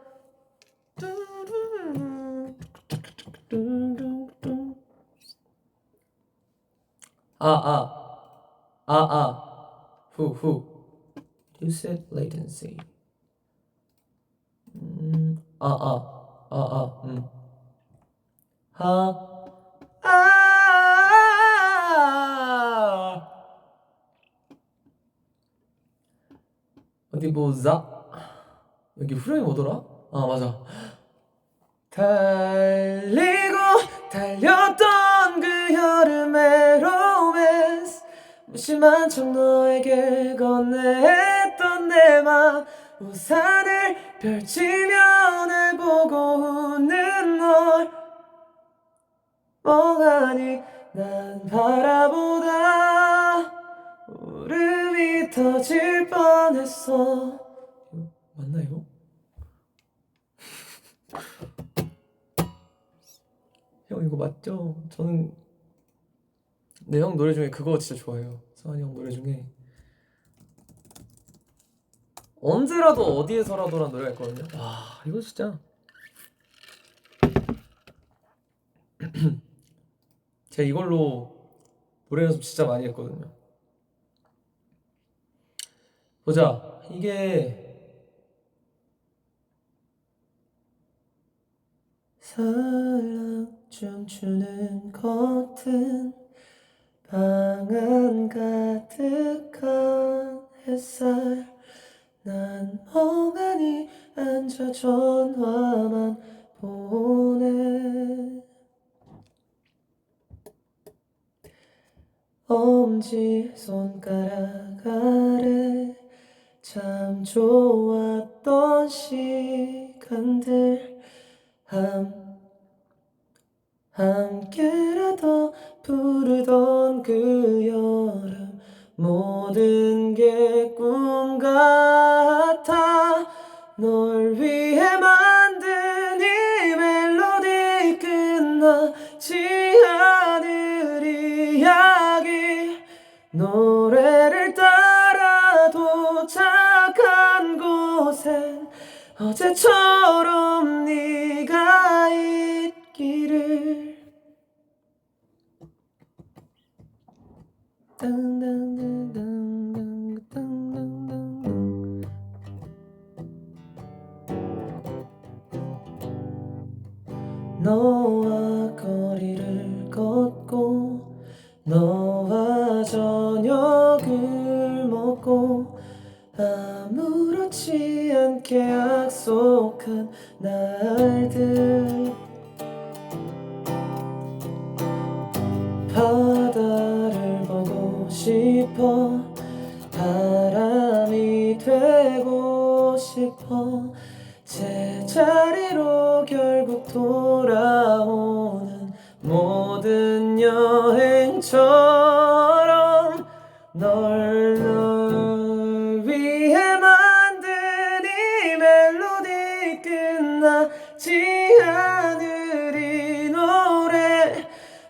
후 reset latency. 어디 보자. 여기 후렴이 뭐더라? 아, 맞아. 달리고 달렸던 그 여름의 로맨스, 무심한 척 너에게 건네했던 내 맘, 우산을 펼치며 날 보고 웃는 널 멍하니 난 바라보다 울음이 터질 뻔했어. 맞나 이거? 형 이거 맞죠? 저는 네, 형 노래 중에 그거 진짜 좋아해요. 승환이 형 노래 중에 언제라도 어디에서라도란 노래가 있거든요. 와, 이거 진짜 제가 이걸로 노래 연습 진짜 많이 했거든요. 보자. 이게 사랑 춤추는 겉은 방 안 가득한 햇살, 난 멍하니 앉아 전화만 보내. 엄지 손가락 아래 참 좋았던 시간들, 함께라도 부르던 그 여름, 모든 게 꿈 같아. 널 위해 만든 이 멜로디 끝나지 않을 이야기, 노래를 따라 도착한 곳엔 어제처럼 네가 있기를. 너와 거리를 걷고 너와 저녁을 먹고 아무렇지 않게 약속한 날들, 바다를 보고 싶어, 바람이 되고 싶어, 제자리로 결국 돌아오는 모든 여행처럼 널 위해 만든 이 멜로디 끝나지 않을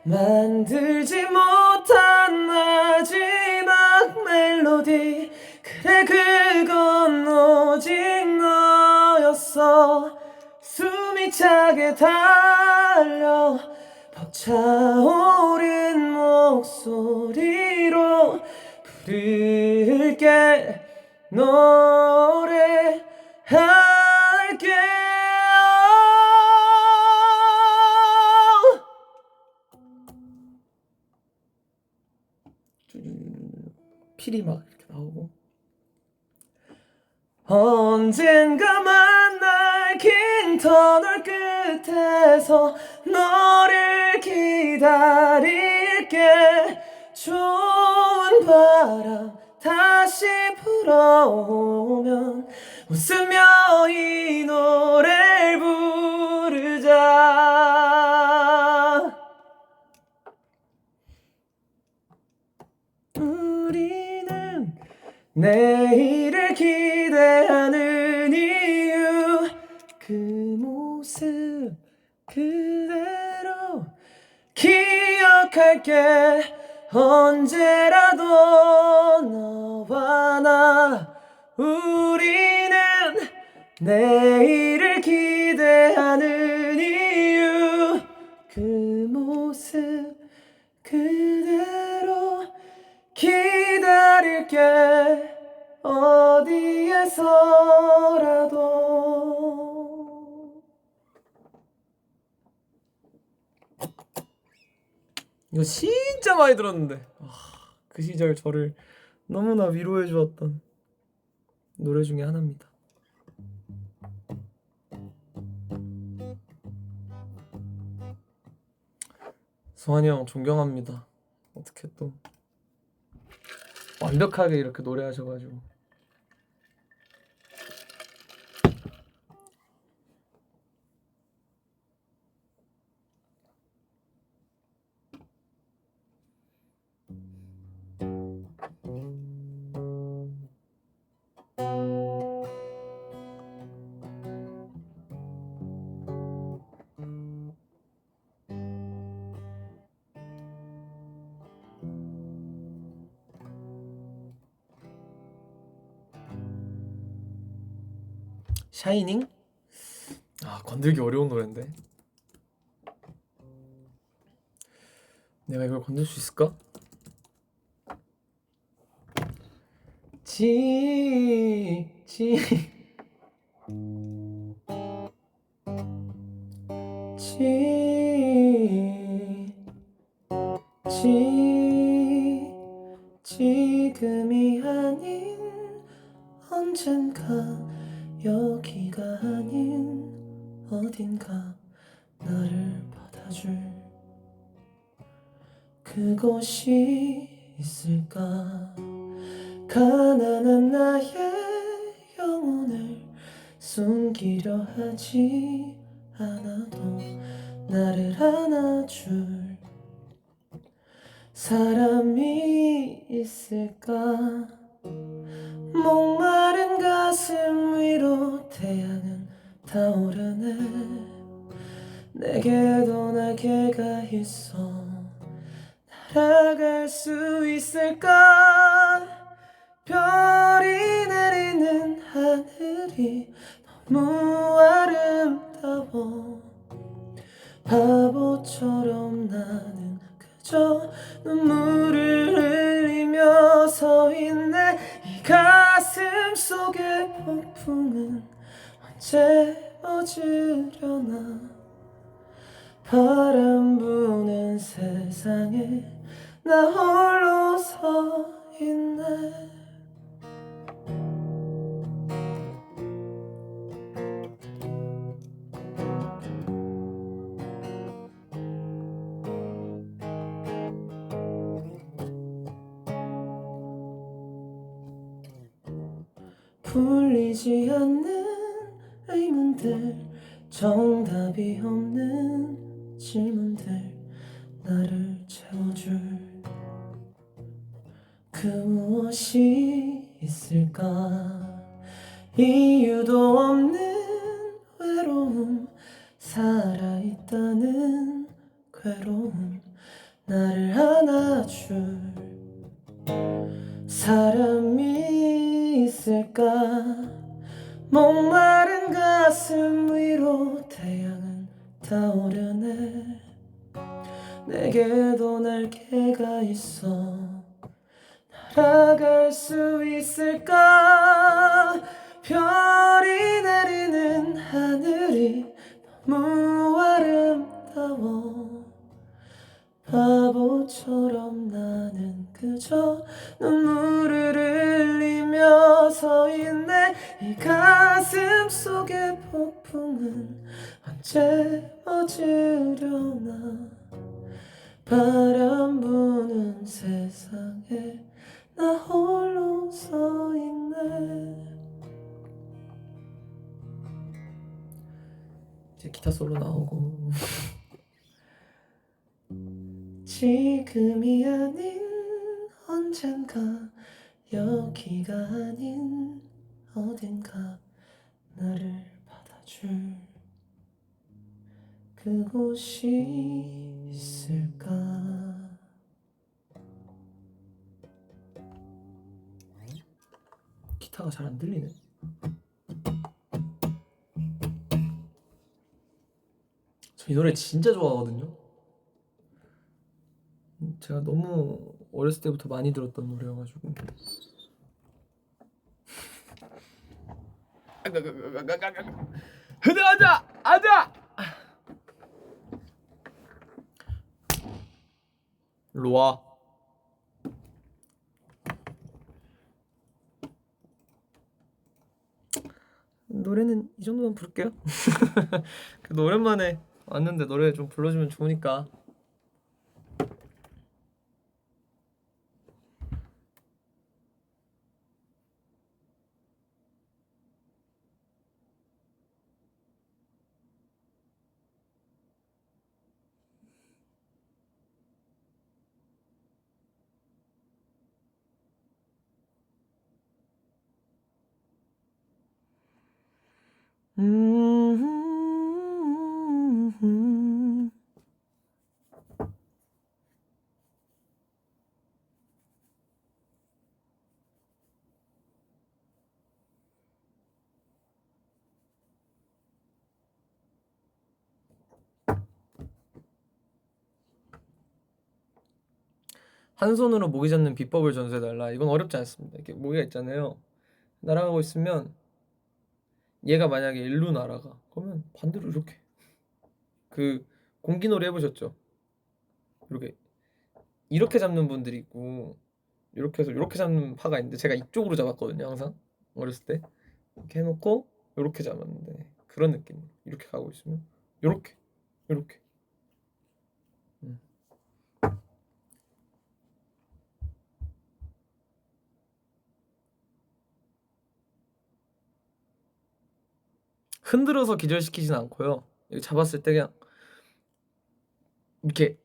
만들지 못한 마지막 멜로디 그래 그건 오직 너였어 숨이 차게 달려 벅차오른 목소리로 부를게 노래할게 필이 막 이렇게 나오고 언젠가 만날 긴 터널 끝에서 너를 기다릴게 좋은 바람 다시 불어오면 웃으며 이 노래를 부르자 우리는 내일을 기대하는 이유 그 모습 그대로 기억할게 언제라도 너와 나 우리는 내일을 기대하는 이유 그 모습 그대로 기다릴게 어디에서라도 이거 진짜 많이 들었는데 그 시절 저를 너무나 위로해 주었던 노래 중에 하나입니다. 성환이 형 존경합니다. 어떻게 또 완벽하게 이렇게 노래하셔가지고 샤이닝? 건들기 어려운 노래인데 내가 이걸 건들 수 있을까? 지금이 아닌 언젠가 여기가 아닌 어딘가 나를 받아줄 그곳이 있을까 가난한 나의 영혼을 숨기려 하지 않아도 나를 안아줄 사람이 있을까 목마른 가슴 위로 태양은 타오르네 내게도 날개가 있어 날아갈 수 있을까 별이 내리는 하늘이 너무 아름다워 바보처럼 나는 그저 눈물을 흘리며 서 있네 이 가슴 속의 폭풍은 언제 멎으려나 바람 부는 세상에 나 홀로 서 있네 풀리지 않는 의문들 정답이 없는 질문들 나를 채워줄 그 무엇이 있을까 이유도 없는 외로움 살아있다는 괴로움 나를 안아줄 사람이 있을까. 목마른 가슴 위로 태양은 타오르네. 내게도 날개가 있어 날아갈 수 있을까. 별이 내리는 하늘이 너무 아름다워. 바보처럼 나는 그저 눈물을 흘리며 서 있네. 이 가슴 속의 폭풍은 언제 멎으려나. 바람 부는 세상에 나 홀로 서 있네. 이제 기타 솔로 나오고. 지금이 아닌 언젠가, 여기가 아닌 어딘가 나를 받아줄 그곳이 있을까. 기타가 잘 안 들리네. 저 이 노래 진짜 좋아하거든요. 제가 너무 어렸을 때부터 많이 들었던 노래여가지고. 아자 아자 로아. 노래는 이 정도만 부를게요. 그래도 오랜만에 왔는데 노래 좀 불러주면 좋으니까. 한 손으로 모기 잡는 비법을 전수해달라. 이건 어렵지 않습니다. 이렇게 모기가 있잖아요. 날아가고 있으면 얘가 만약에 일로 날아가. 그러면 반대로 이렇게. 그 공기놀이 해보셨죠? 이렇게 잡는 분들이 있고, 이렇게 해서 이렇게 잡는 파가 있는데 제가 이쪽으로 잡았거든요. 항상 어렸을 때 이렇게 해놓고 이렇게 잡았는데, 그런 느낌으로 이렇게 가고 있으면 이렇게 흔들어서 기절시키진 않고요. 여기 잡았을 때 그냥 이렇게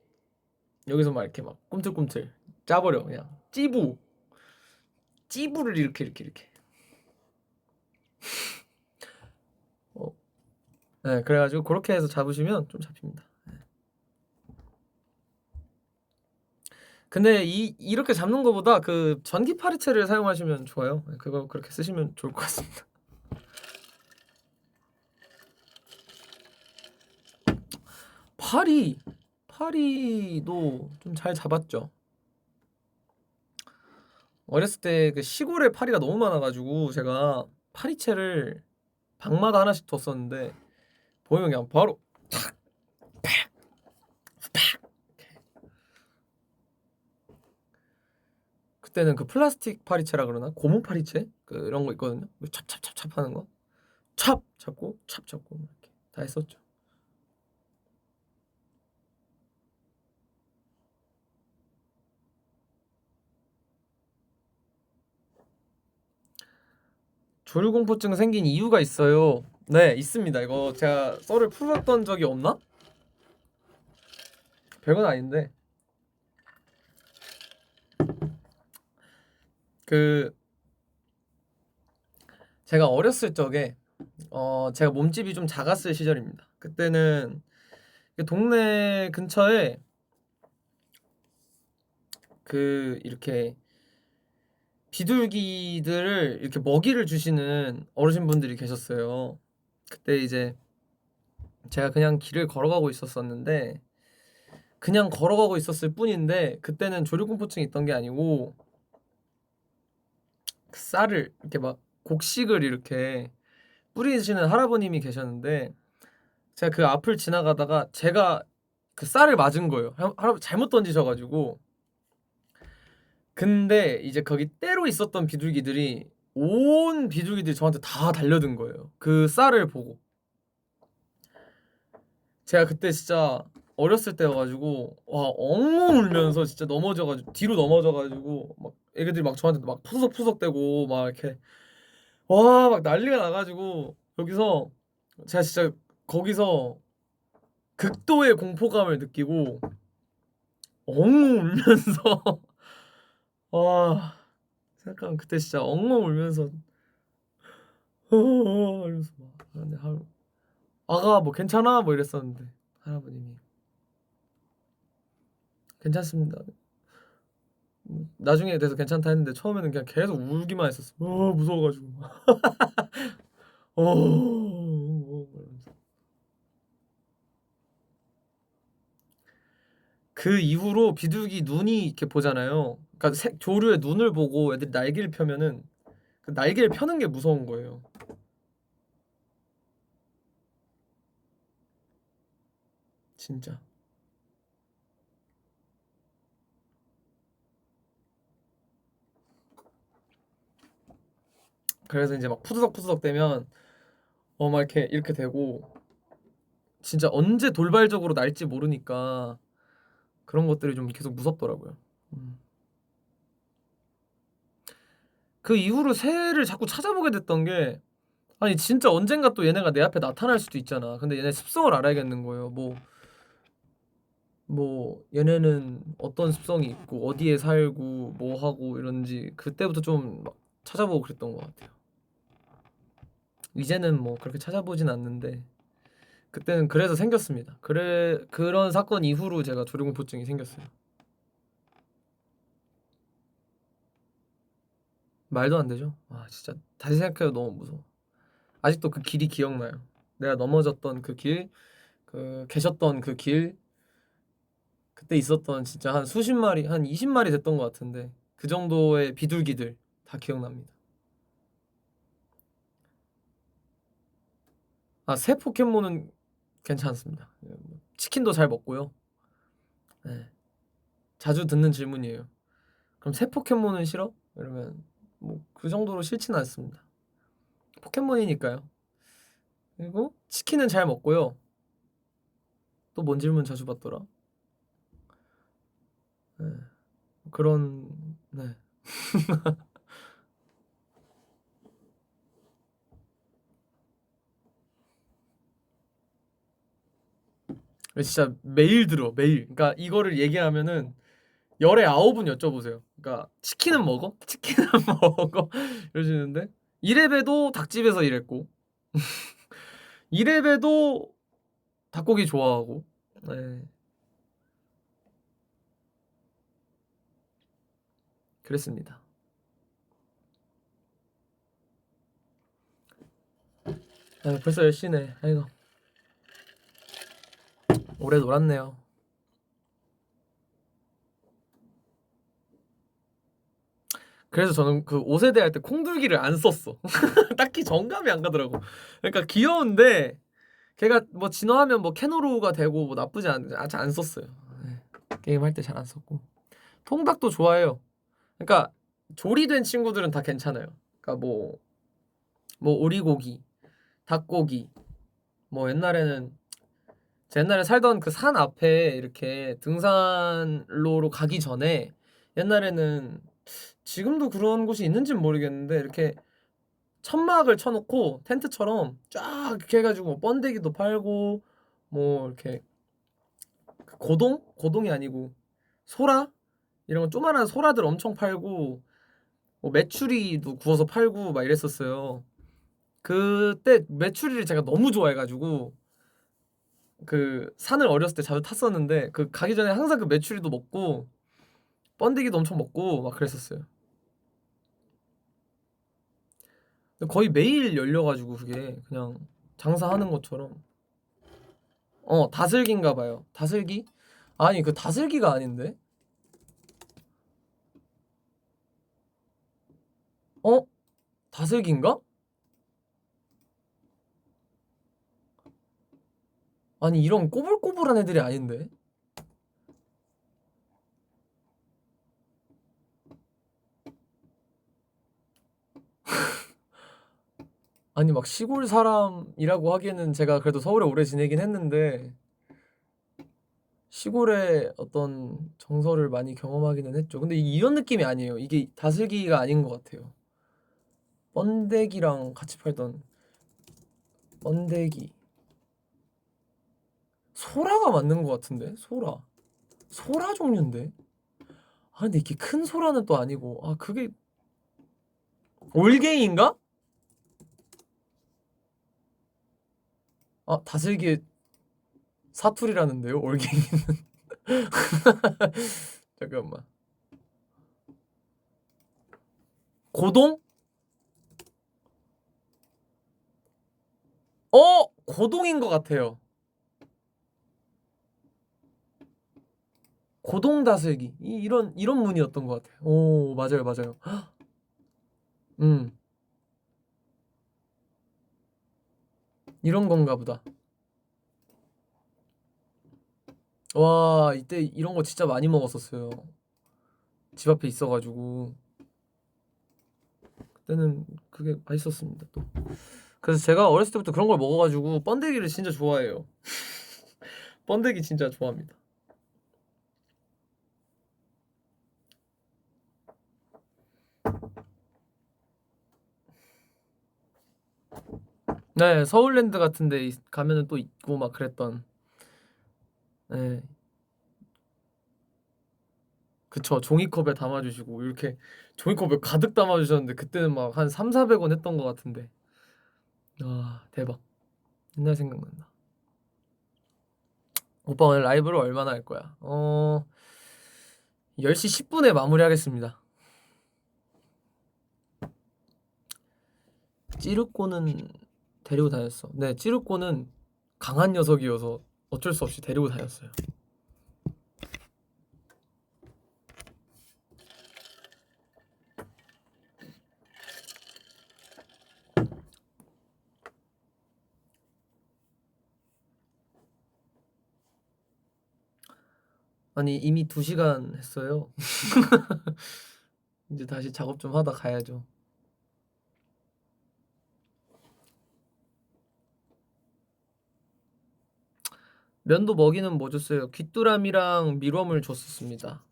여기서 막 이렇게 막 꿈틀꿈틀 짜버려. 그냥 찌부를 이렇게 네, 그래가지고 그렇게 해서 잡으시면 좀 잡힙니다. 네. 근데 이렇게 잡는 것보다 그 전기 파리채를 사용하시면 좋아요. 네, 그거 그렇게 쓰시면 좋을 것 같습니다. 파리도 좀 잘 잡았죠. 어렸을 때 그 시골에 파리가 너무 많아가지고 제가 파리채를 방마다 하나씩 뒀었는데, 보이면 그냥 바로 탁, 팍, 팍. 그때는 그 플라스틱 파리채라 그러나, 고무 파리채 그 이런 거 있거든요. 찹찹찹찹 하는 거, 찹 잡고 찹 잡고 이렇게 다 했었죠. 조류공포증 생긴 이유가 있어요. 네, 있습니다. 이거 제가 썰을 풀었던 적이 없나? 별건 아닌데, 그 제가 어렸을 적에 제가 몸집이 좀 작았을 시절입니다. 그때는 동네 근처에 이렇게 비둘기들을 이렇게 먹이를 주시는 어르신분들이 계셨어요. 그때 이제 제가 그냥 길을 걸어가고 있었었는데 그냥 걸어가고 있었을 뿐인데 그때는 조류공포증이 있던 게 아니고 그 쌀을 이렇게 막 곡식을 이렇게 뿌리시는 할아버님이 계셨는데 제가 그 앞을 지나가다가 제가 그 쌀을 맞은 거예요. 할아버지 잘못 던지셔 가지고. 근데 이제 거기 떼로 있었던 비둘기들이 온 비둘기들이 저한테 다 달려든 거예요. 그 쌀을 보고. 제가 그때 진짜 어렸을 때여 가지고 와 엉엉 울면서 진짜 넘어져 가지고 뒤로 넘어져 가지고 막 애기들이 막 저한테 막 푸석푸석대고 막 이렇게 와 막 난리가 나 가지고 여기서 제가 진짜 거기서 극도의 공포감을 느끼고 엉엉 울면서 와 잠깐 그때 진짜 엉엉 울면서 이러면서 막 근데 "아가 뭐 괜찮아?" 뭐 이랬었는데 할아버님이 "괜찮습니다." 나중에 돼서 괜찮다 했는데 처음에는 그냥 계속 울기만 했었어. 무서워 가지고. 이러면서. 그 이후로 비둘기 눈이 이렇게 보잖아요. 그러니까 조류의 눈을 보고 애들이 날개를 펴면은 그 날개를 펴는 게 무서운 거예요. 진짜. 그래서 이제 막 푸드덕푸드덕 대면 막 이렇게 되고 진짜 언제 돌발적으로 날지 모르니까 그런 것들이 좀 계속 무섭더라고요. 그 이후로 새를 자꾸 찾아보게 됐던 게 아니 진짜 언젠가 또 얘네가 내 앞에 나타날 수도 있잖아. 근데 얘네 습성을 알아야겠는 거예요. 뭐 얘네는 어떤 습성이 있고 어디에 살고 뭐 하고 이런지 그때부터 좀 막 찾아보고 그랬던 것 같아요. 이제는 뭐 그렇게 찾아보진 않는데 그때는 그래서 생겼습니다. 그런 사건 이후로 제가 조류공포증이 생겼어요. 말도 안 되죠. 아 진짜 다시 생각해도 너무 무서워. 아직도 그 길이 기억나요. 내가 넘어졌던 그 길, 계셨던 그 길, 그때 있었던 진짜 한 수십 마리, 한 20마리 됐던 것 같은데 그 정도의 비둘기들 다 기억납니다. 새 포켓몬은 괜찮습니다. 치킨도 잘 먹고요. 네. 자주 듣는 질문이에요. 그럼 새 포켓몬은 싫어? 이러면 뭐 그 정도로 싫지는 않습니다. 포켓몬이니까요. 그리고 치킨은 잘 먹고요. 또 뭔 질문 자주 받더라? 네. 그런 네. 진짜 매일 들어 매일. 그러니까 이거를 얘기하면은 열에 9은 여쭤보세요. 그러니까 "치킨은 먹어? 치킨은 먹어?" 이러시는데 이래봬도 닭집에서 일했고 이래봬도 닭고기 좋아하고 네. 그랬습니다. 아유 벌써 10시네. 아이고. 오래 놀았네요. 그래서 저는 그 5세대 할 때 콩둘기를 안 썼어. 딱히 정감이 안 가더라고. 그러니까 귀여운데 걔가 뭐 진화하면 뭐 캐노루가 되고 뭐 나쁘지 잘 안 썼어요. 네. 게임할 때 잘 안 썼고. 통닭도 좋아해요. 그러니까 조리된 친구들은 다 괜찮아요. 그러니까 뭐 오리고기, 닭고기, 뭐 제 옛날에 살던 그 산 앞에 이렇게 등산로로 가기 전에 옛날에는 지금도 그런 곳이 있는지는 모르겠는데 이렇게 천막을 쳐놓고 텐트처럼 쫙 이렇게 해가지고 뭐 번데기도 팔고 뭐 이렇게 그 고동이 아니고 소라 이런 조그만한 소라들 엄청 팔고 뭐 메추리도 구워서 팔고 막 이랬었어요. 그때 메추리를 제가 너무 좋아해가지고 그 산을 어렸을 때 자주 탔었는데 그 가기 전에 항상 그 메추리도 먹고 번데기도 엄청 먹고 막 그랬었어요. 거의 매일 열려가지고 그게 그냥 장사하는 것처럼. 다슬기인가 봐요. 다슬기? 아니 그 다슬기가 아닌데? 어? 다슬기인가? 아니 이런 꼬불꼬불한 애들이 아닌데? 아니 막 시골 사람이라고 하기에는 제가 그래도 서울에 오래 지내긴 했는데 시골의 어떤 정서를 많이 경험하기는 했죠. 근데 이런 느낌이 아니에요. 이게 다슬기가 아닌 것 같아요. 번데기랑 같이 팔던 번데기. 소라가 맞는 것 같은데? 소라 종류인데? 아 근데 이렇게 큰 소라는 또 아니고 그게 올갱이인가? 다슬기의 사투리라는데요, 올갱이는. 잠깐만. 고동? 고동인 것 같아요. 고동 다슬기. 이런 무늬였던 것 같아요. 오, 맞아요, 맞아요. 음, 이런 건가 보다. 와, 이때 이런 거 진짜 많이 먹었었어요. 집 앞에 있어가지고. 그때는 그게 맛있었습니다, 또. 그래서 제가 어렸을 때부터 그런 걸 먹어가지고 번데기를 진짜 좋아해요. 번데기 진짜 좋아합니다. 네, 서울랜드 같은 데 가면은 또 있고 막 그랬던. 네. 그쵸. 종이컵에 담아주시고 이렇게 종이컵에 가득 담아주셨는데 그때는 막 한 3,400원 했던 것 같은데. 와, 대박. 옛날 생각난다. 오빠 오늘 라이브를 얼마나 할 거야? 10시 10분에 마무리하겠습니다. 찌르꼬는 데리고 다녔어. 네, 찌르꼬는 강한 녀석이어서 어쩔 수 없이 데리고 다녔어요. 아니 이미 2시간 했어요. 이제 다시 작업 좀 하다 가야죠. 면도 먹이는 뭐 줬어요? 귀뚜라미랑 밀웜을 줬었습니다.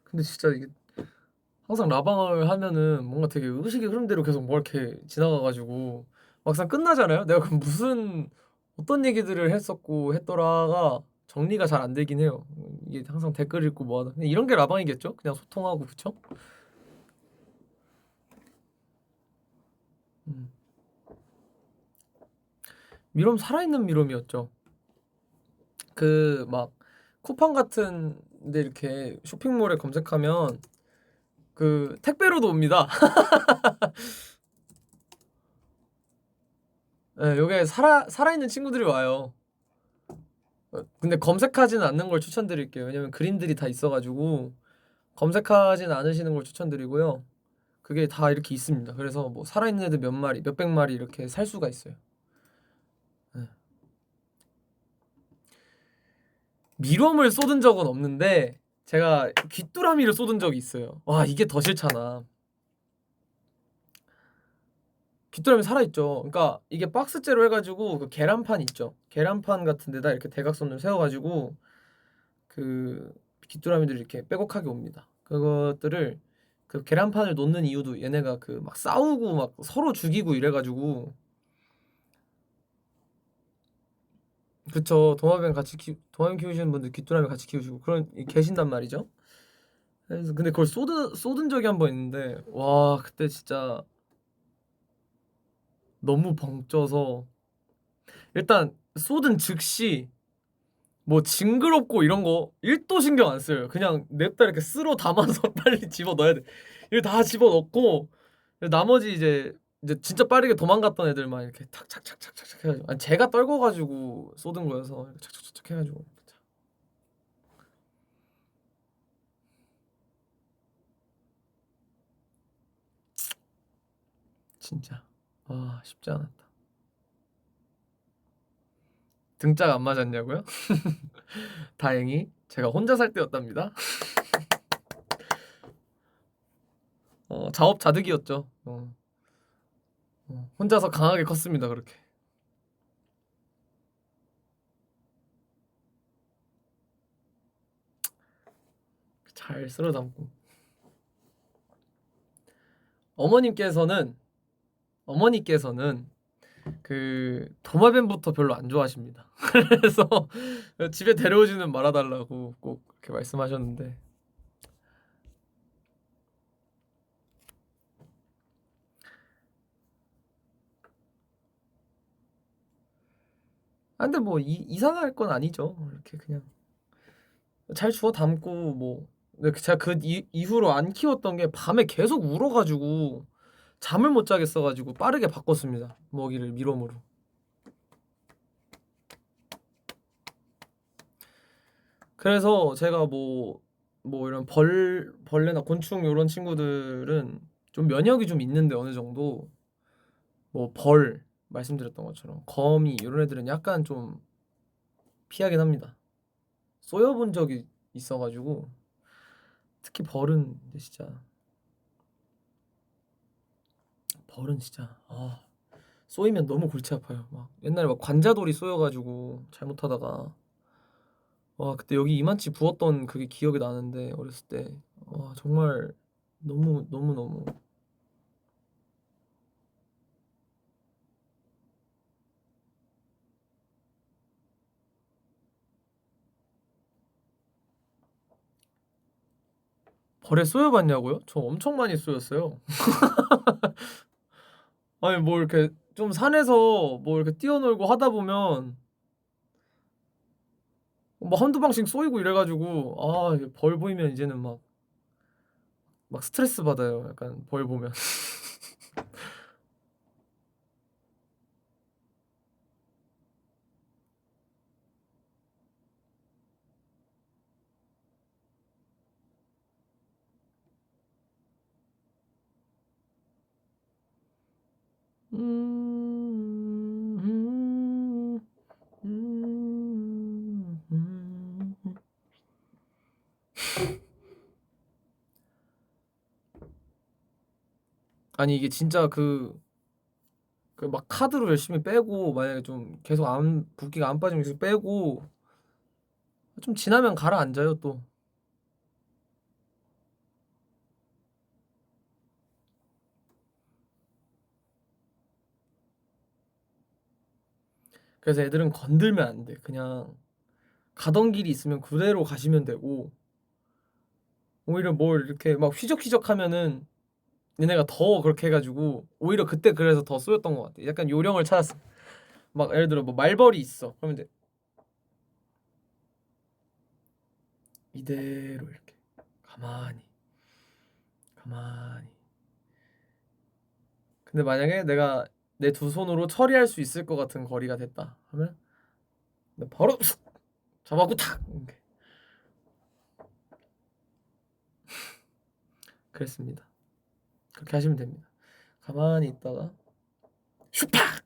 근데 진짜 이게 항상 라방을 하면은 뭔가 되게 의식의 흐름대로 계속 뭐 이렇게 지나가가지고 막상 끝나잖아요. 내가 그럼 무슨 어떤 얘기들을 했었고 했더라가 정리가 잘 안 되긴 해요. 이게 항상 댓글 읽고 뭐하다. 그냥 이런 게 라방이겠죠? 그냥 소통하고 그쵸? 음. 미럼 살아있는 미럼이었죠. 그 막 쿠팡 같은데 이렇게 쇼핑몰에 검색하면 그 택배로도 옵니다. 네, 요게 살아있는 친구들이 와요. 근데 검색하지는 않는 걸 추천드릴게요. 왜냐면 그림들이 다 있어가지고 검색하진 않으시는 걸 추천드리고요. 그게 다 이렇게 있습니다. 그래서 뭐 살아있는 애들 몇 마리, 몇백 마리 이렇게 살 수가 있어요. 네. 미럼을 쏟은 적은 없는데 제가 귀뚜라미를 쏟은 적이 있어요. 와, 이게 더 싫잖아. 귀뚜라미 살아있죠. 그러니까 이게 박스째로 해가지고 그 계란판 있죠. 계란판 같은 데다 이렇게 대각선을 세워가지고 그 귀뚜라미들이 이렇게 빼곡하게 옵니다. 그것들을 그 계란판을 놓는 이유도 얘네가 그 막 싸우고 막 서로 죽이고 이래가지고. 그쵸. 도마뱀 키우시는 분들 귀뚜라미 같이 키우시고 계신단 말이죠. 그래서 근데 그걸 쏟은 적이 한 번 있는데 와 그때 진짜 너무 벙쪄서 일단 쏟은 즉시 뭐 징그럽고 이런 거 1도 신경 안 써요. 그냥 냅다 이렇게 쓸어 담아서 빨리 집어넣어야 돼. 이거 다 집어넣고 나머지 이제 진짜 빠르게 도망갔던 애들만 이렇게 탁착착착착착 해 가지고 아니 제가 떨궈 가지고 쏟은 거여서 착착착착 해 가지고 진짜 아 쉽지 않았다. 등짝 안 맞았냐고요? 다행히 제가 혼자 살 때였답니다. 자업자득이었죠. 혼자서 강하게 컸습니다 그렇게. 잘 쓸어 담고. 어머니께서는 그 도마뱀부터 별로 안 좋아하십니다. 그래서 집에 데려오지는 말아 달라고 꼭 그렇게 말씀하셨는데 근데 뭐 이상할 건 아니죠. 이렇게 그냥 잘 주워 담고 뭐 근데 제가 그 이후로 안 키웠던 게 밤에 계속 울어 가지고 잠을 못 자겠어 가지고 빠르게 바꿨습니다. 먹이를 미럼으로. 그래서 제가 뭐 이런 벌레나 곤충 요런 친구들은 좀 면역이 좀 있는데 어느 정도 뭐 말씀드렸던 것처럼 거미 요런 애들은 약간 좀 피하긴 합니다. 쏘여 본 적이 있어 가지고 특히 벌은 진짜 쏘이면 너무 골치 아파요. 막 옛날에 막 관자돌이 쏘여 가지고 잘못하다가 와 그때 여기 이만치 부었던 그게 기억이 나는데 어렸을 때 와 정말 너무 벌에 쏘여 봤냐고요? 저 엄청 많이 쏘였어요. 아니 뭐 이렇게 좀 산에서 뭐 이렇게 뛰어놀고 하다 보면 뭐 한두 방씩 쏘이고 이래 가지고 이게 벌 보이면 이제는 막 스트레스 받아요. 약간 벌 보면. 아니 이게 진짜 그 막 카드로 열심히 빼고 만약에 좀 계속 안 붓기가 안 빠지면 계속 빼고 좀 지나면 가라앉아요 또. 그래서 애들은 건들면 안 돼. 그냥 가던 길이 있으면 그대로 가시면 되고 오히려 뭘 이렇게 막 휘적휘적하면은 얘네가 더 그렇게 해 가지고 오히려 그때 그래서 더 쏘였던 것 같아. 약간 요령을 찾았어. 막 예를 들어 뭐 말벌이 있어. 그러면 이제 이대로 이렇게 가만히. 근데 만약에 내가 내 두 손으로 처리할 수 있을 것 같은 거리가 됐다 하면 바로 잡아고 탁 이렇게 그랬습니다. 그렇게 하시면 됩니다. 가만히 있다가 슈팍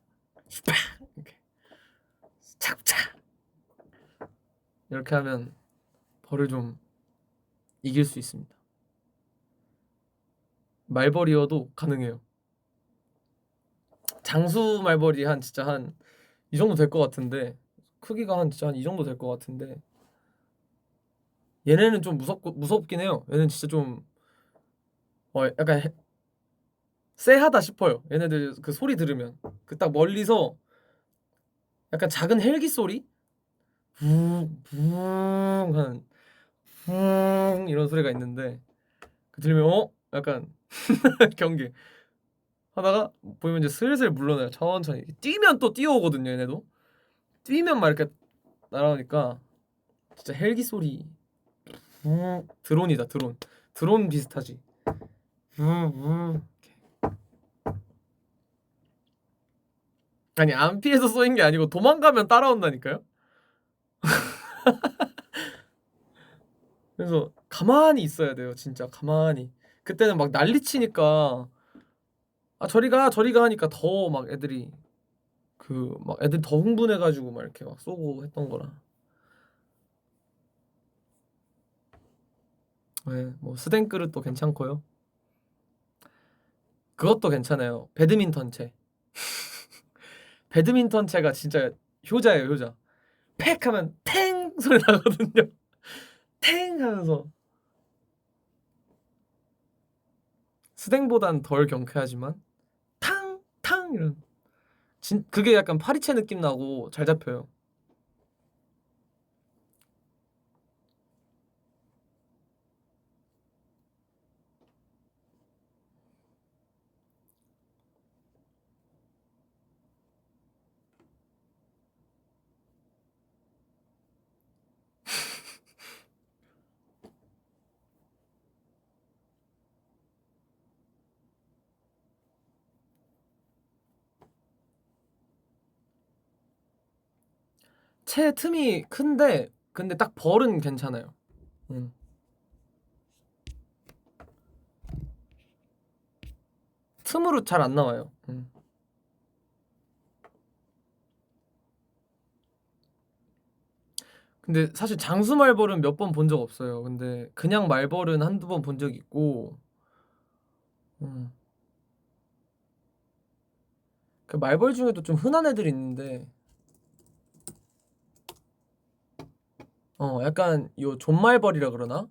슈팍 이렇게 착착 이렇게 하면 벌을 좀 이길 수 있습니다. 말벌이어도 가능해요. 장수 말벌이 진짜 한 이 정도 될 것 같은데 크기가 진짜 한 이 정도 될 것 같은데 얘네는 좀 무섭긴 해요. 얘는 진짜 좀 약간 쎄하다 싶어요. 얘네들 그 소리 들으면 그 딱 멀리서 약간 작은 헬기 소리 붕붕 하는 붕 이런 소리가 있는데 들리면 약간 경계 하다가 보이면 이제 슬슬 물러나요. 천천히. 뛰면 또 뛰어오거든요, 얘네도. 뛰면 막 이렇게 날아오니까 진짜 헬기 소리. 드론이다, 드론. 드론 비슷하지. 아니, 안 피해서 쏘인 게 아니고 도망가면 따라온다니까요. 그래서 가만히 있어야 돼요, 진짜 가만히. 그때는 막 난리치니까 저리 가 하니까 더 막 애들이 막 애들 더 흥분해가지고 막 이렇게 막 쏘고 했던 거라. 네, 뭐 스댕 그릇도 괜찮고요. 그것도 괜찮아요. 배드민턴 채. 배드민턴 채가 진짜 효자예요, 효자. 팩 하면 탱 소리 나거든요. 탱 하면서. 스댕보단 덜 경쾌하지만 탕 이런. 그게 약간 파리채 느낌 나고 잘 잡혀요. 채 틈이 큰데 근데 딱 벌은 괜찮아요. 틈으로 잘 안 나와요. 근데 사실 장수 말벌은 몇 번 본 적 없어요. 근데 그냥 말벌은 한두 번 본 적 있고. 그 말벌 중에도 좀 흔한 애들이 있는데 약간 요 존말벌이라 그러나?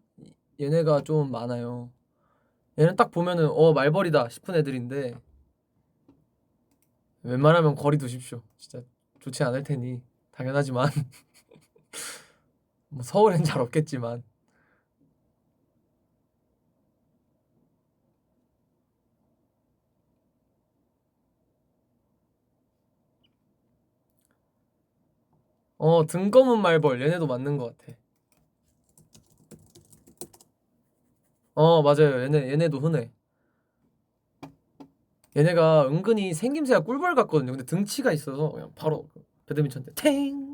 얘네가 좀 많아요. 얘는 딱 보면은 말벌이다 싶은 애들인데 웬만하면 거리 두십시오. 진짜 좋지 않을 테니 당연하지만 뭐 서울엔 잘 없겠지만. 등검은 말벌 얘네도 맞는 것 같아. 맞아요. 얘네도 흔해. 얘네가 은근히 생김새가 꿀벌 같거든요. 근데 등치가 있어서 그냥 바로 배드민턴 때 탱.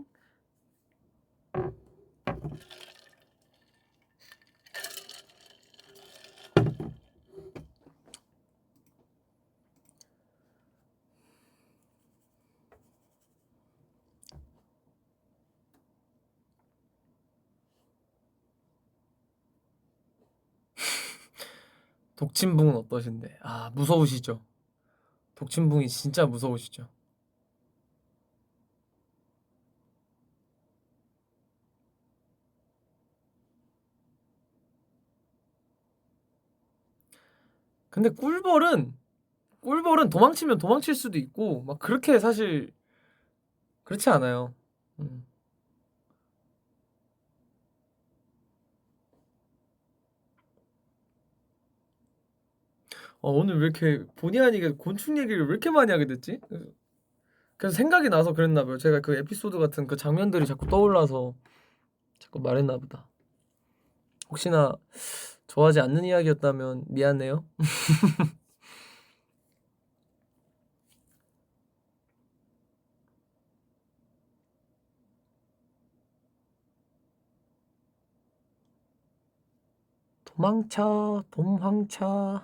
독침붕은 어떠신데? 무서우시죠? 독침붕이 진짜 무서우시죠? 근데 꿀벌은 도망치면 도망칠 수도 있고 막 그렇게 사실 그렇지 않아요. 음. 오늘 왜 이렇게 본의 아니게 곤충 얘기를 왜 이렇게 많이 하게 됐지? 그래서 생각이 나서 그랬나 봐요. 제가 그 에피소드 같은 그 장면들이 자꾸 떠올라서 자꾸 말했나 보다. 혹시나 좋아하지 않는 이야기였다면 미안해요. 도망쳐, 도망쳐.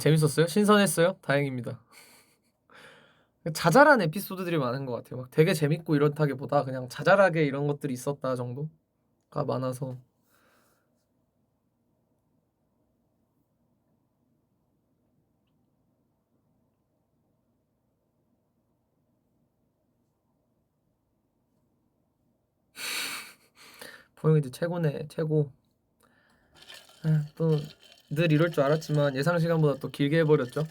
재밌었어요? 신선했어요? 다행입니다. 자잘한 에피소드들이 많은 것 같아요. 막 되게 재밌고 이렇다기보다 그냥 자잘하게 이런 것들이 있었다 정도가 많아서. 포용이도 최고네, 최고. 또 늘 이럴 줄 알았지만 예상 시간보다 또 길게 해버렸죠.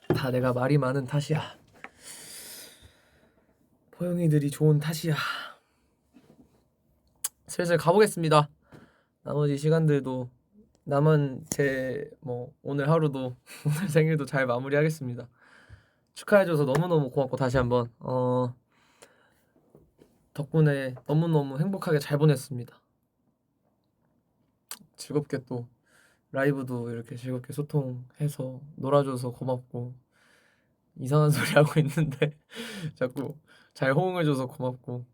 다 내가 말이 많은 탓이야. 호영이들이 좋은 탓이야. 슬슬 가보겠습니다. 나머지 시간들도 남은 제 뭐 오늘 하루도 오늘 생일도 잘 마무리하겠습니다. 축하해줘서 너무너무 고맙고 다시 한번 덕분에 너무너무 행복하게 잘 보냈습니다. 즐겁게 또 라이브도 이렇게 즐겁게 소통해서 놀아줘서 고맙고 이상한 소리 하고 있는데 자꾸 잘 호응해줘서 고맙고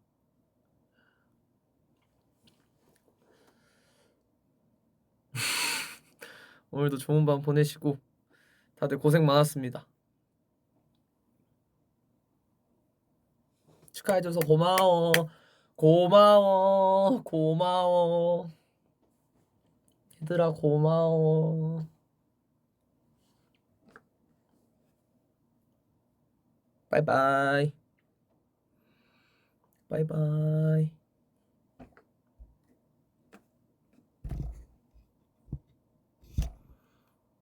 오늘도 좋은 밤 보내시고 다들 고생 많았습니다. 축하해줘서 고마워. 고마워. 고마워. 얘들아 고마워. 바이바이. 바이바이.